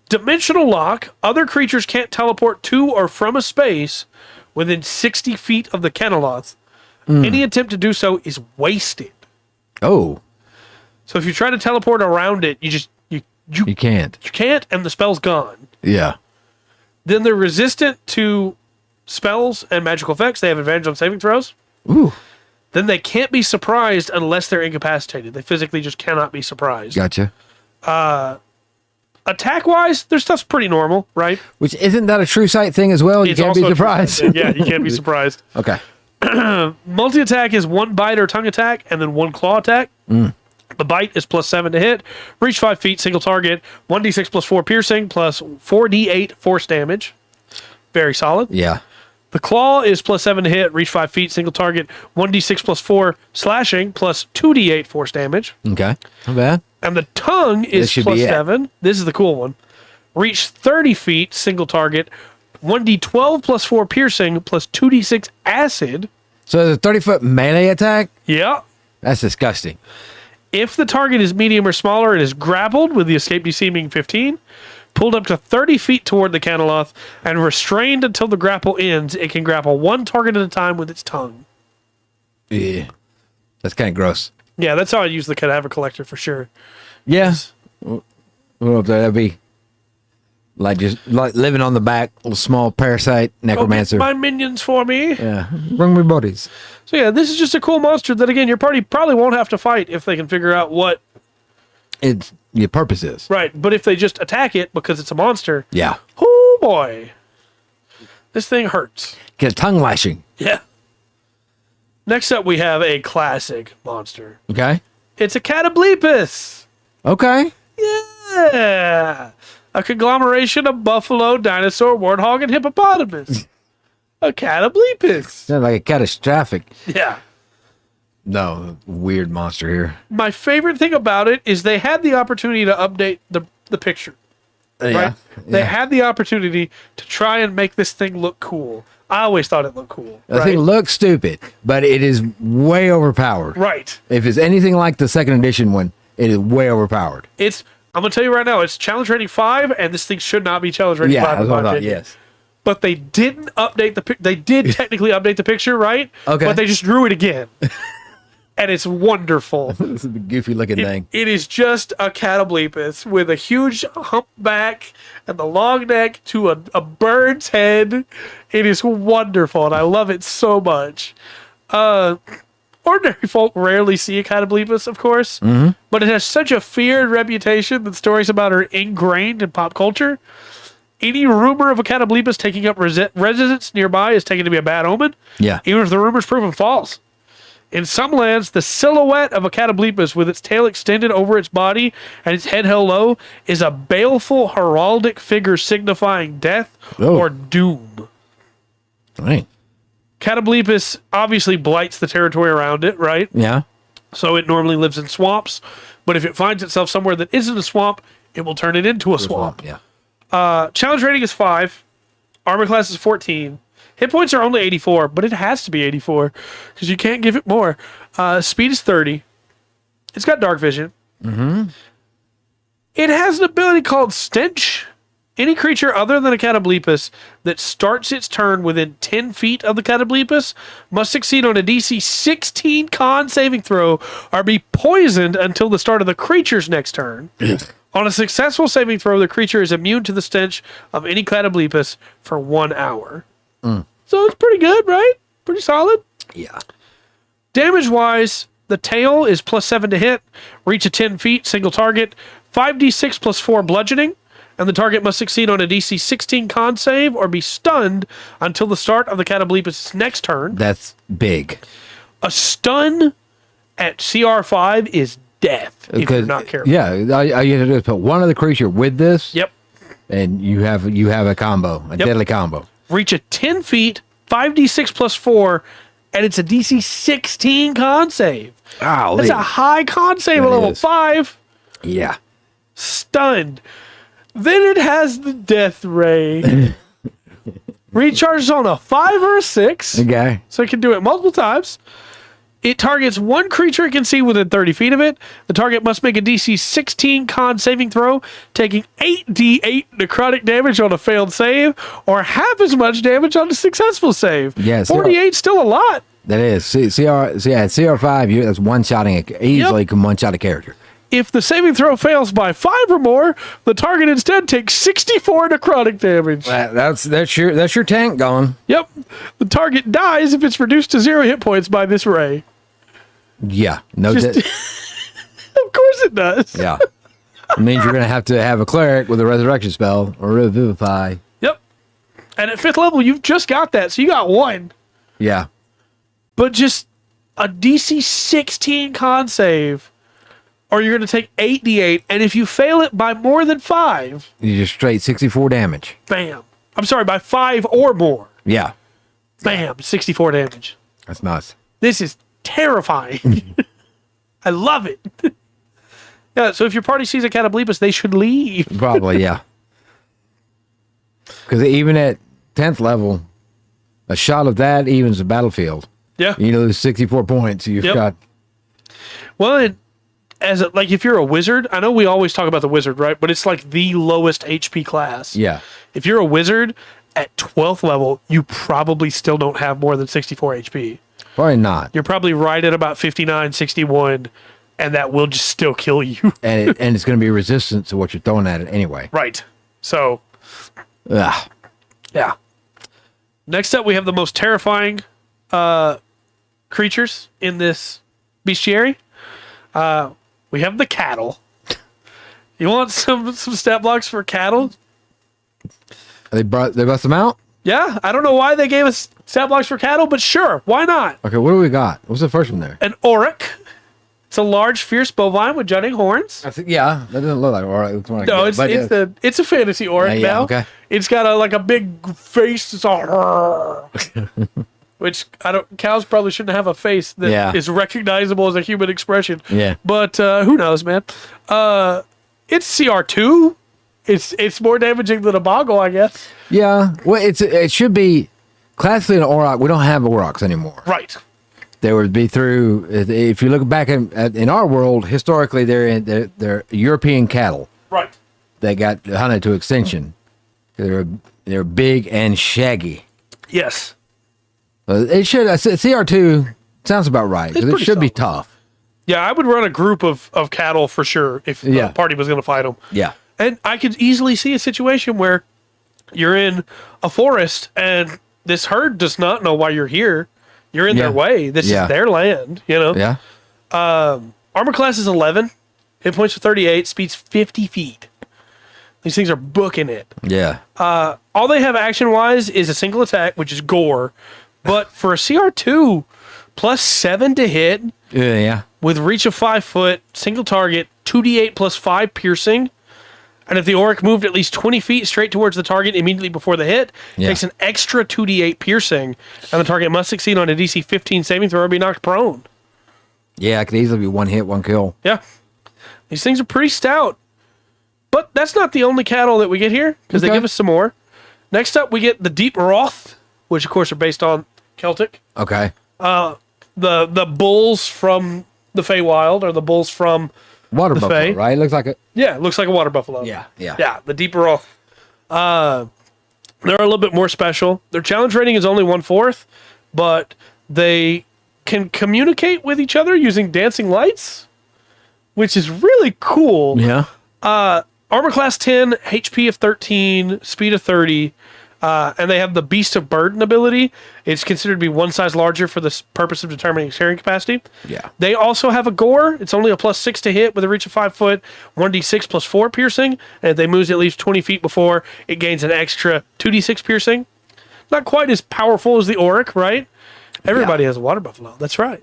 dimensional lock, other creatures can't teleport to or from a space within 60 feet of the Caneloth. Any attempt to do so is wasted. Oh. So if you try to teleport around it, you can't. You can't, and the spell's gone. Yeah. Then they're resistant to spells and magical effects. They have advantage on saving throws. Ooh. Then they can't be surprised unless they're incapacitated. They physically just cannot be surprised. Gotcha. Attack-wise, their stuff's pretty normal, right? Which isn't that a true sight thing as well? You It's can't be also a true surprised. sight. Yeah, you can't be surprised. Okay. Multi-attack is 1 bite or tongue attack, and then 1 claw attack. The bite is +7 to hit. Reach 5 feet, single target. 1d6 plus 4 piercing, plus 4d8 force damage. Very solid. Yeah. The claw is +7 to hit. Reach 5 feet, single target. 1d6 plus 4 slashing, plus 2d8 force damage. Okay. Not bad. And the tongue is should be it. +7. This is the cool one. Reach 30 feet, single target. 1d12 plus 4 piercing, plus 2d6 acid. So the 30-foot melee attack? Yeah. That's disgusting. If the target is medium or smaller, it is grappled with the escape DC being 15, pulled up to 30 feet toward the Caneloth, and restrained until the grapple ends. It can grapple one target at a time with its tongue. Yeah. That's kind of gross. Yeah, that's how I use the Cadaver Collector for sure. Yes. Well, that'd be like just like living on the back, little small parasite necromancer. My minions for me. Yeah. Bring me buddies. So yeah, this is just a cool monster that, again, your party probably won't have to fight if they can figure out what... It's your purpose is. Right, but if they just attack it because it's a monster... Yeah. Oh boy. This thing hurts. Get a tongue lashing. Yeah. Next up, we have a classic monster. Okay. It's a Catoblepus. Okay. Yeah. A conglomeration of buffalo, dinosaur, warthog, and hippopotamus. A Catoblepus. Sounds like a catastrophic. Yeah. No, weird monster here. My favorite thing about it is they had the opportunity to update the picture. Right? They had the opportunity to try and make this thing look cool. I always thought it looked cool. I think it looks stupid, but it is way overpowered. Right. If it's anything like the second edition one, it is way overpowered. I'm going to tell you right now, it's challenge rating 5, and this thing should not be challenge rating 5. That's what I thought, yes. But they didn't update they did technically update the picture, right? Okay. But they just drew it again. And it's wonderful. This is a goofy looking thing. It is just a Catoblepus with a huge humpback and the long neck to a bird's head. It is wonderful, and I love it so much. Ordinary folk rarely see a Catoblepus, of course, but it has such a feared reputation that stories about it are ingrained in pop culture. Any rumor of a Catoblepus taking up residence nearby is taken to be a bad omen, Yeah. even if the rumor is proven false. In some lands, the silhouette of a Catoblepus with its tail extended over its body and its head held low is a baleful heraldic figure signifying death or doom. Right. Catoblepus obviously blights the territory around it, right? Yeah. So it normally lives in swamps, but if it finds itself somewhere that isn't a swamp, it will turn it into a swamp. Yeah. Challenge rating is 5. Armor class is 14. Hit points are only 84, but it has to be 84 because you can't give it more. Speed is 30. It's got dark vision. Mm-hmm. It has an ability called Stench. Any creature other than a Catoblepus that starts its turn within 10 feet of the Catoblepus must succeed on a DC 16 con saving throw or be poisoned until the start of the creature's next turn. On a successful saving throw, the creature is immune to the stench of any Catoblepus for 1 hour. So it's pretty good, right? Pretty solid. Yeah. Damage-wise, the tail is +7 to hit, reach of 10 feet, single target, 5d6 plus 4 bludgeoning, and the target must succeed on a DC 16 con save or be stunned until the start of the Catoblepus' next turn. That's big. A stun at CR5 is death if you're not careful. Yeah, all you have to do is put one other creature with this. Yep. And you have a combo, a deadly combo. Reach of 10 feet, 5d6 plus 4, and it's a DC 16 con save. Oh, That's a high con save at level 5. Yeah. Stunned. Then it has the death ray. Recharges on a 5 or a 6. Okay. So it can do it multiple times. It targets one creature it can see within 30 feet of it. The target must make a DC 16 con saving throw, taking 8d8 necrotic damage on a failed save, or half as much damage on a successful save. Yes. 48 still a lot. That is. CR5, that's one-shotting. Easily can one-shot a character. If the saving throw fails by 5 or more, the target instead takes 64 necrotic damage. That's your tank going. Yep. The target dies if it's reduced to 0 hit points by this ray. Yeah. No. Of course it does. Yeah. It means you're going to have a cleric with a resurrection spell or revivify. Yep. And at 5th level, you've just got that, so you got 1. Yeah. But just a DC 16 con save, or you're going to take 8d8, and if you fail it by more than 5... You just straight 64 damage. Bam. I'm sorry, by 5 or more. Yeah. Bam, 64 damage. That's nuts. This is terrifying. I love it. Yeah, so if your party sees a Catoblepus, they should leave. Probably, yeah. Because even at 10th level, a shot of that evens the battlefield. Yeah. You know, there's 64 points you've got. Well, and if you're a wizard, I know we always talk about the wizard, right? But it's like the lowest HP class. Yeah. If you're a wizard at 12th level, you probably still don't have more than 64 HP. Probably not. You're probably right at about 59, 61, and that will just still kill you. and it's going to be resistant to what you're throwing at it anyway. Right. So, Ugh. yeah. Next up, we have the most terrifying creatures in this bestiary. We have the cattle. You want some stat blocks for cattle? They bust them out? Yeah, I don't know why they gave us stat blocks for cattle, but sure, why not? Okay, what do we got? What's the first one there? An auroch. It's a large, fierce bovine with jutting horns. I think, yeah, that doesn't look like all right. No, it's a fantasy auroch now. Okay. It's got a big face. It's all which cows probably shouldn't have a face that is recognizable as a human expression. Yeah. But who knows, man? It's CR2. It's more damaging than a boggle, I guess. Yeah. Well, it should be classically an auroch. We don't have aurochs anymore. Right. There would be through. If you look back in our world, historically, they're European cattle. Right. They got hunted to extinction. They're big and shaggy. Yes. It should. CR2 sounds about right. It should be tough. Yeah, I would run a group of cattle for sure if the party was going to fight them. Yeah. And I could easily see a situation where you're in a forest and this herd does not know why you're here. You're in their way. This is their land, you know? Yeah. Armor class is 11. Hit points are 38. Speed's 50 feet. These things are booking it. Yeah. All they have action-wise is a single attack, which is gore. But for a CR2, +7 to hit. Yeah. With reach of 5 foot, single target, 2d8 plus 5 piercing. And if the auroch moved at least 20 feet straight towards the target immediately before the hit, takes an extra 2d8 piercing, and the target must succeed on a DC 15 saving throw or be knocked prone. Yeah, it could easily be one hit, one kill. Yeah. These things are pretty stout. But that's not the only cattle that we get here, because they Okay. give us some more. Next up, we get the Deep Roth, which, of course, are based on Celtic. Okay. The bulls from the Feywild, or the bulls from... Water The buffalo, Fae. right? It looks like it. Yeah, it looks like a water buffalo. Yeah. Yeah, the Deep Roth. They're a little bit more special. Their challenge rating is only 1/4, but they can communicate with each other using dancing lights, which is really cool. Yeah. Armor class 10, HP of 13, speed of 30, and they have the Beast of Burden ability. It's considered to be one size larger for the purpose of determining carrying capacity. Yeah. They also have a gore. It's only a +6 to hit with a reach of 5 foot, 1d6 plus 4 piercing, and if they move at least 20 feet before, it gains an extra 2d6 piercing. Not quite as powerful as the Auric, right? Everybody has a water buffalo. That's right.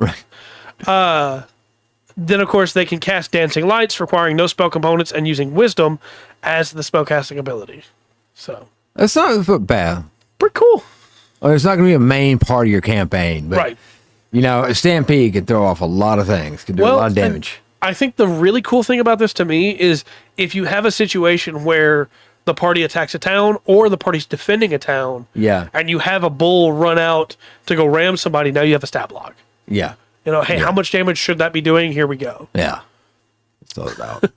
Then, of course, they can cast Dancing Lights, requiring no spell components and using Wisdom as the spellcasting ability. So, That's not bad. pretty cool. Well, it's not going to be a main part of your campaign, but Right. you know, a stampede can throw off a lot of things. Can do a lot of damage. I think the really cool thing about this to me is if you have a situation where the party attacks a town or the party's defending a town, Yeah. and you have a bull run out to go ram somebody, now you have a stat block. Yeah. You know, hey, how much damage should that be doing? Here we go. Yeah. It's all about. I'm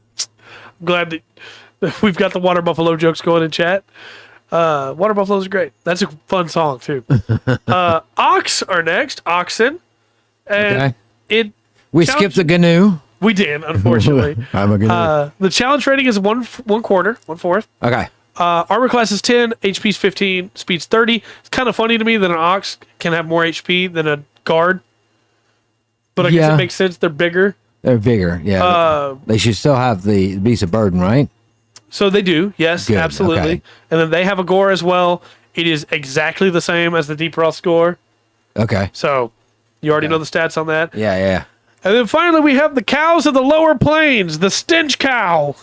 glad that we've got the water buffalo jokes going in chat. Water buffaloes are great. That's a fun song too. Ox are next. Oxen, and Okay. We skipped the GNU. We did, unfortunately. I'm a GNU. The challenge rating is 1/4. Okay. Armor class is 10, HP's 15, speed's 30. It's kind of funny to me that an ox can have more HP than a guard. But I guess Yeah. it makes sense. They're bigger. They're bigger. Yeah. They should still have the Beast of Burden, right? So they do. Yes, Good, absolutely. okay. And then they have a gore as well. It is exactly the same as the Deep Roth score. Okay. So you already know the stats on that. Yeah. And then finally, we have the cows of the lower plains, the stench cow.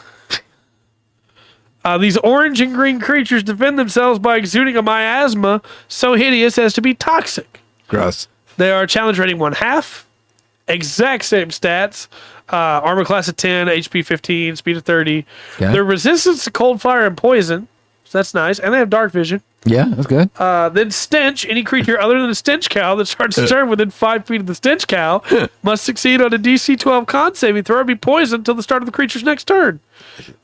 These orange and green creatures defend themselves by exuding a miasma so hideous as to be toxic. Gross. They are challenge rating 1/2. Exact same stats. Armor class of 10, HP 15, speed of 30. Okay. Their resistance to cold, fire, and poison. So that's nice. And they have dark vision. Yeah, that's good. Then stench. Any creature other than a stench cow that starts a turn within 5 feet of the stench cow must succeed on a DC 12 con saving throw or be poisoned until the start of the creature's next turn.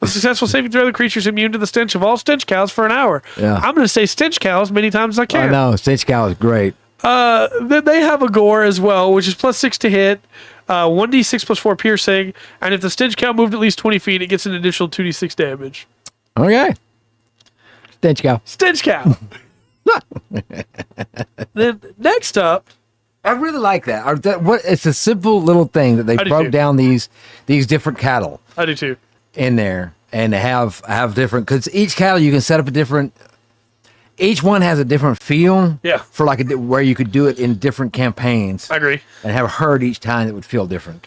The successful saving throw, the creature is immune to the stench of all stench cows for an hour. Yeah. I'm going to say stench cow as many times as I I can. know. Stitch Cow is great. Then they have a gore as well, which is +6 to hit, 1d6 plus 4 piercing, and if the stench cow moved at least 20 feet, it gets an additional 2d6 damage. Okay. Stitch Cow. Stench cow. Then next up, I really like that. It's a simple little thing that they I do broke too. down these different cattle I do too. in there and have different, because each cattle you can set up a different. Each one has a different feel. Yeah. For like where you could do it in different campaigns I agree. and have a herd each time that would feel different.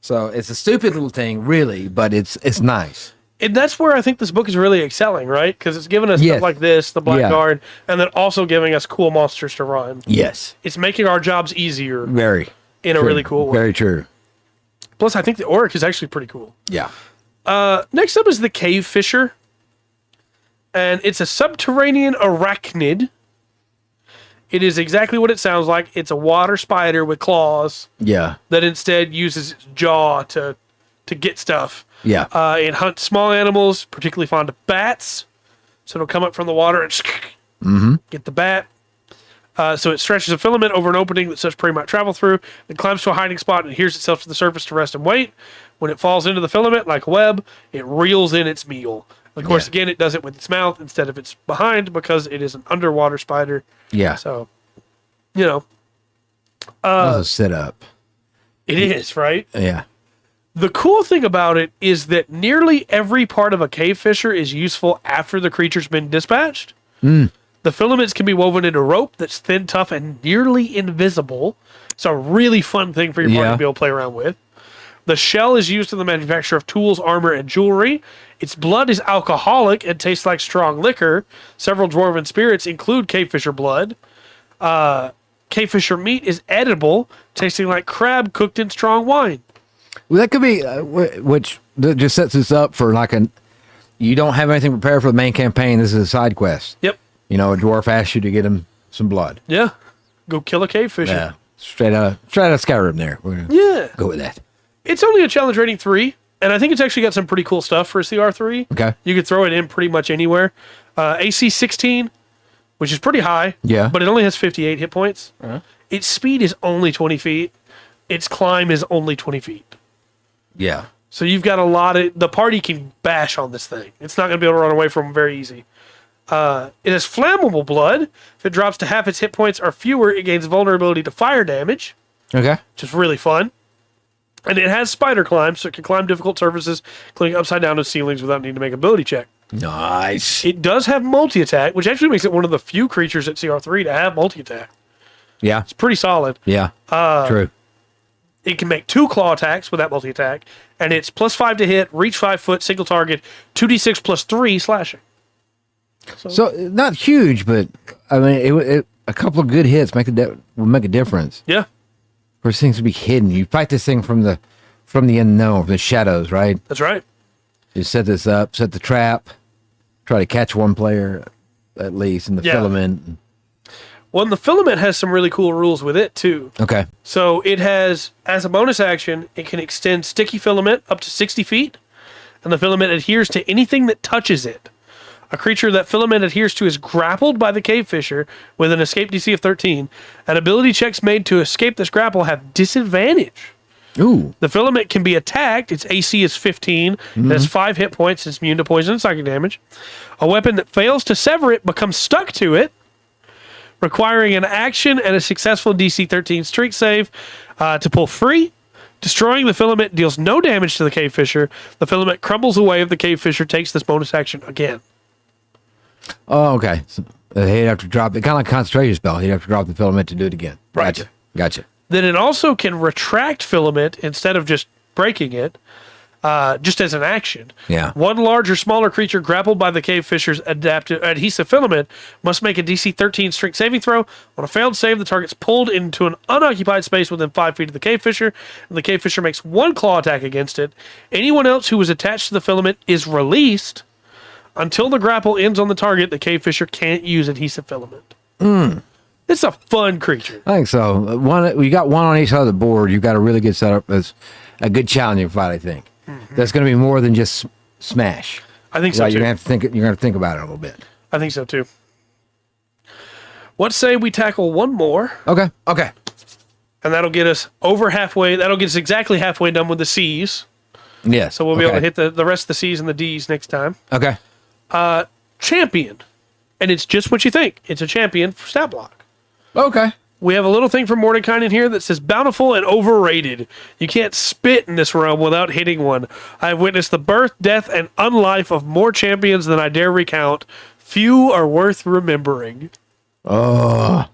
So it's a stupid little thing, really, but it's nice. And that's where I think this book is really excelling, right? Because it's giving us Yes. stuff like this, the Blackguard, and then also giving us cool monsters to run. Yes. It's making our jobs easier Very. in a true. really cool way. Very true. Plus, I think the Auric is actually pretty cool. Yeah. Next up is the Cave Fisher. And it's a subterranean arachnid. It is exactly what it sounds like. It's a water spider with claws Yeah. that instead uses its jaw to get stuff. Yeah. It hunts small animals, particularly fond of bats. So it'll come up from the water and get the bat. So it stretches a filament over an opening that such prey might travel through, then climbs to a hiding spot and adheres itself to the surface to rest and wait. When it falls into the filament like a web, it reels in its meal. Of course, again, it does it with its mouth instead of its behind because it is an underwater spider. Yeah. So, you know, That was a sit up. it is, right? Yeah. The cool thing about it is that nearly every part of a cave fisher is useful after the creature's been dispatched. The filaments can be woven into rope that's thin, tough, and nearly invisible. It's a really fun thing for your party Yeah. to be able to play around with. The shell is used in the manufacture of tools, armor, and jewelry. Its blood is alcoholic and tastes like strong liquor. Several dwarven spirits include cave fisher blood. Kingfisher meat is edible, tasting like crab cooked in strong wine. Well, that could be, which just sets us up for like you don't have anything prepared for the main campaign. This is a side quest. Yep. You know, a dwarf asks you to get him some blood. Yeah. Go kill a cavefisher. Yeah. Straight out of Skyrim there. We're going to go with that. It's only a challenge rating 3, and I think it's actually got some pretty cool stuff for a CR3. Okay. You could throw it in pretty much anywhere. AC 16, which is pretty high. Yeah. But it only has 58 hit points. Its speed is only 20 feet. Its climb is only 20 feet. Yeah. So you've got the party can bash on this thing. It's not going to be able to run away from them very easy. It has flammable blood. If it drops to half its hit points or fewer, it gains vulnerability to fire damage, Okay. which is really fun. And it has spider climb, so it can climb difficult surfaces, including upside down to ceilings without needing to make an ability check. Nice. It does have multi-attack, which actually makes it one of the few creatures at CR3 to have multi-attack. Yeah. It's pretty solid. Yeah. True. It can make 2 claw attacks with that multi-attack, and it's +5 to hit, reach 5 foot, single target, 2d6 +3 slashing. So not huge, but I mean, a couple of good hits will make a difference. Yeah, For things to be hidden, you fight this thing from the unknown, from the shadows, right? that's right. You set this up, set the trap, try to catch one player at least in the filament. Well, and the filament has some really cool rules with it, too. Okay. So it has, as a bonus action, it can extend sticky filament up to 60 feet, and the filament adheres to anything that touches it. A creature that filament adheres to is grappled by the cavefisher with an escape DC of 13, and ability checks made to escape this grapple have disadvantage. Ooh. The filament can be attacked. Its AC is 15. It has 5 hit points. It's immune to poison and psychic damage. A weapon that fails to sever it becomes stuck to it, requiring an action and a successful DC 13 streak save to pull free. Destroying the filament deals no damage to the cavefisher. The filament crumbles away if the cavefisher takes this bonus action again. Oh, okay. So he'd have to drop it, kind of like a concentration spell. He'd have to drop the filament to do it again. Right. Gotcha. Then it also can retract filament instead of just breaking it, just as an action. Yeah. One large or smaller creature grappled by the cavefisher's adhesive filament must make a DC 13 strength saving throw. On a failed save, the target's pulled into an unoccupied space within 5 feet of the cavefisher, and the cavefisher makes 1 claw attack against it. Anyone else who was attached to the filament is released. Until the grapple ends on the target, the cavefisher can't use adhesive filament. It's a fun creature. I think so. You got one on each side of the board. You've got a really good setup. That's a good challenging fight, I think. That's going to be more than just smash. I think so, too. You're going to have to think about it a little bit. I think so, too. What say we tackle one more? Okay. And that'll get us over halfway. That'll get us exactly halfway done with the C's. Yeah. So we'll be able to hit the rest of the C's and the D's next time. Okay. Champion. And it's just what you think. It's a champion for stat block. Okay. We have a little thing from Mordenkainen here that says bountiful and overrated. You can't spit in this realm without hitting one. I have witnessed the birth, death, and unlife of more champions than I dare recount. Few are worth remembering. Oh.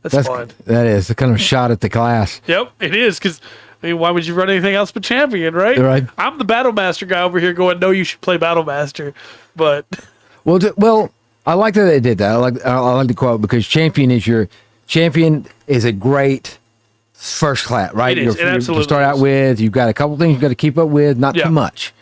That's fun. That is a kind of shot at the class. Yep, it is, because why would you run anything else but champion, right? Right. I'm the Battlemaster guy over here going, no, you should play Battlemaster. But Well, I like that they did that. I like the quote because champion is a great first class, right? It is. It absolutely to start out is. with, you've got a couple things you've got to keep up with, not too much.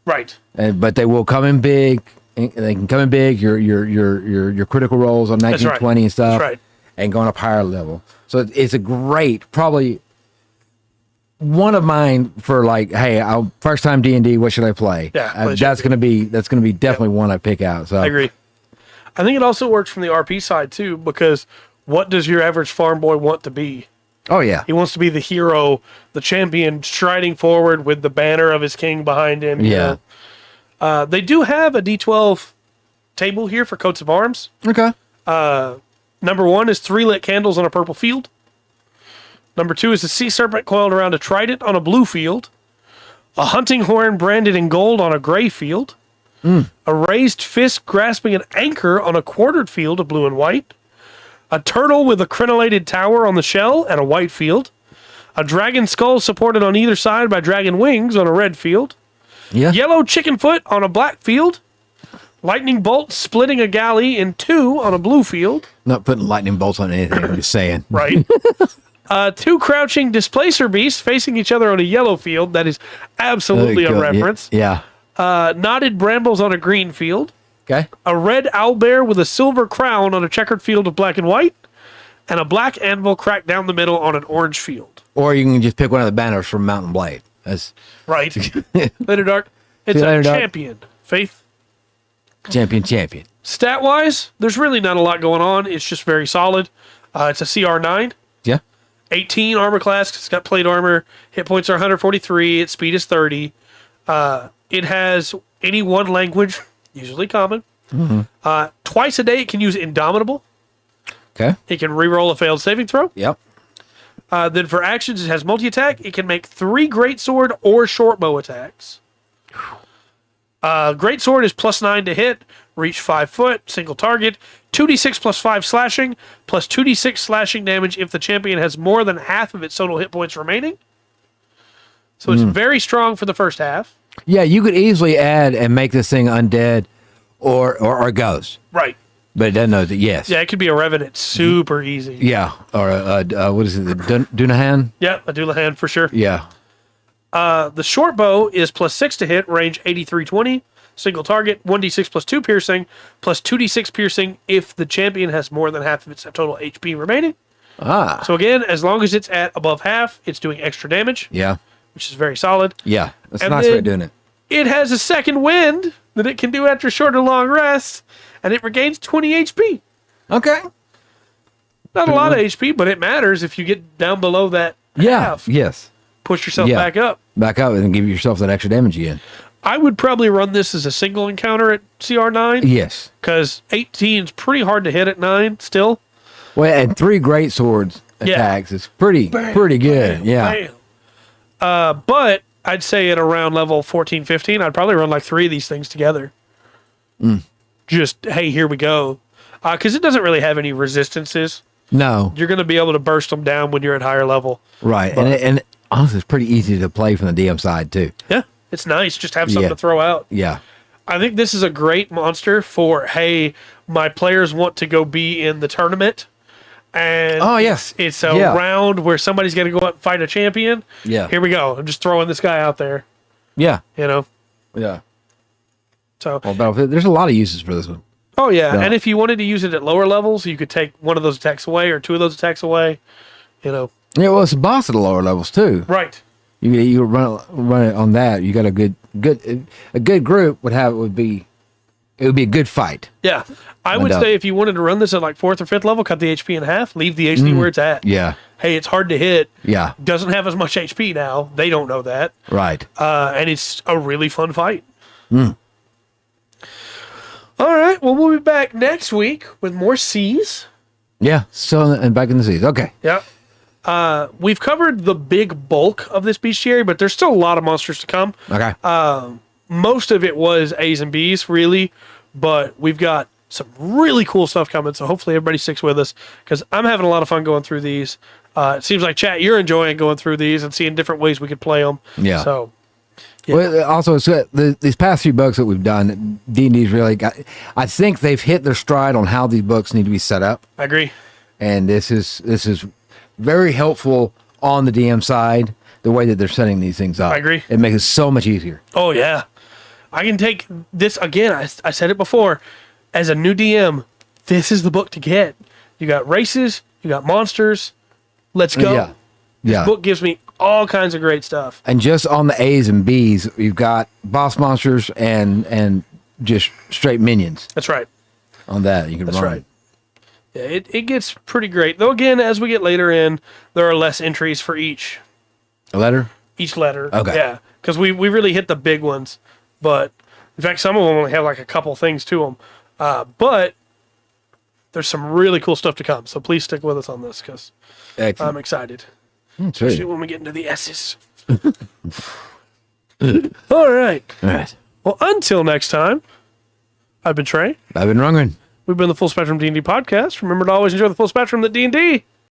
Right. But they will come in big. And they can come in big. Your critical rolls on 19, 20 and stuff. That's right. And going up higher level. So it's a great, probably one of mine for like, hey, first time D&D, what should I play? Yeah, that's gonna be definitely one I pick out. So I agree. I think it also works from the RP side too, because what does your average farm boy want to be? Oh yeah, He wants to be the hero, the champion, striding forward with the banner of his king behind him. Yeah. They do have a D12 table here for coats of arms. okay. Number 1 is 3 lit candles on a purple field. Number 2 is a sea serpent coiled around a trident on a blue field. A hunting horn branded in gold on a gray field. A raised fist grasping an anchor on a quartered field of blue and white. A turtle with a crenellated tower on the shell and a white field. A dragon skull supported on either side by dragon wings on a red field. Yeah. Yellow chicken foot on a black field. Lightning bolt splitting a galley in two on a blue field. Not putting lightning bolts on anything. I'm just saying. Right. Two crouching displacer beasts facing each other on a yellow field. That is absolutely a reference. Yeah. Knotted brambles on a green field. Okay. A red owlbear with a silver crown on a checkered field of black and white. And a black anvil cracked down the middle on an orange field. Or you can just pick one of the banners from Mountain Blade. That's right. Later, Dark. It's a champion. Faith. Champion. Stat-wise, there's really not a lot going on. It's just very solid. It's a CR9. Yeah. 18 armor class. It's got plate armor. Hit points are 143. Its speed is 30. It has any one language, usually common. Mm-hmm. Twice a day, it can use Indomitable. Okay. It can reroll a failed saving throw. Yep. Then for actions, it has multi-attack. It can make 3 greatsword or short bow attacks. Greatsword is +9 to hit, reach 5 foot, single target, 2d6 plus 5 slashing, plus 2d6 slashing damage if the champion has more than half of its total hit points remaining. So it's very strong for the first half. Yeah, you could easily add and make this thing undead or a ghost. Right. But it doesn't know that, yes. Yeah, it could be a Revenant super easy. Yeah, or what is it, the Dunahan? Yeah, a Dunahan for sure. Yeah. The short bow is +6 to hit, range 8320, single target, 1d6 plus 2 piercing, plus 2d6 piercing if the champion has more than half of its total HP remaining. Ah. So again, as long as it's at above half, it's doing extra damage. Yeah. Which is very solid. Yeah, that's a And nice way then of doing it. It has a second wind that it can do after short or long rest, and it regains 20 HP. Okay. Not a lot of HP, but it matters if you get down below that half. Yes. Push yourself back up. Back up and give yourself that extra damage again. I would probably run this as a single encounter at CR9. Yes. Because 18 is pretty hard to hit at 9 still. Well, and 3 great swords attacks is pretty good. Bam, yeah. bam. But I'd say at around level 14, 15, I'd probably run like 3 of these things together. Just, hey, here we go. Because it doesn't really have any resistances. No. You're going to be able to burst them down when you're at higher level. Right. And honestly, it's pretty easy to play from the DM side, too. Yeah. It's nice. Just have something to throw out. Yeah. I think this is a great monster for, hey, my players want to go be in the tournament. And it's a round where somebody's going to go out and fight a champion. Yeah. Here we go. I'm just throwing this guy out there. Yeah. You know? Yeah. So well, there's a lot of uses for this one. Oh, yeah. And if you wanted to use it at lower levels, you could take one of those attacks away or 2 of those attacks away. You know? Yeah, well, it's a boss at the lower levels, too. Right. You run it on that. You got a good group would be a good fight. Yeah. I would say if you wanted to run this at like 4th or 5th level, cut the HP in half, leave the HD where it's at. Yeah. Hey, it's hard to hit. Yeah. Doesn't have as much HP now. They don't know that. Right. And it's a really fun fight. All right. Well, we'll be back next week with more C's. Yeah. So, and back in the seas. Okay. Yeah. We've covered the big bulk of this bestiary, but there's still a lot of monsters to come. Okay. Most of it was A's and B's, really, but we've got some really cool stuff coming, so hopefully everybody sticks with us, because I'm having a lot of fun going through these. It seems like, chat, you're enjoying going through these and seeing different ways we could play them. Yeah. So, yeah. Well, also, these past few books that we've done, D&D's really got, I think they've hit their stride on how these books need to be set up. I agree. And this is very helpful on the DM side, the way that they're setting these things up. I agree. It makes it so much easier. Oh, yeah. I can take this, again, I said it before, as a new DM, this is the book to get. You got races, you got monsters, let's go. Yeah. This book gives me all kinds of great stuff. And just on the A's and B's, you've got boss monsters and just straight minions. That's right. On that, you can run. That's right. Yeah, it gets pretty great. Though, again, as we get later in, there are less entries for each letter. Okay. Yeah, because we really hit the big ones. But, in fact, some of them only have like a couple things to them. But there's some really cool stuff to come. So please stick with us on this, because I'm excited. Especially when we get into the S's. All right. Well, until next time, I've been Trey. I've been Rungren. We've been the Full Spectrum D&D podcast. Remember to always enjoy the full spectrum that D&D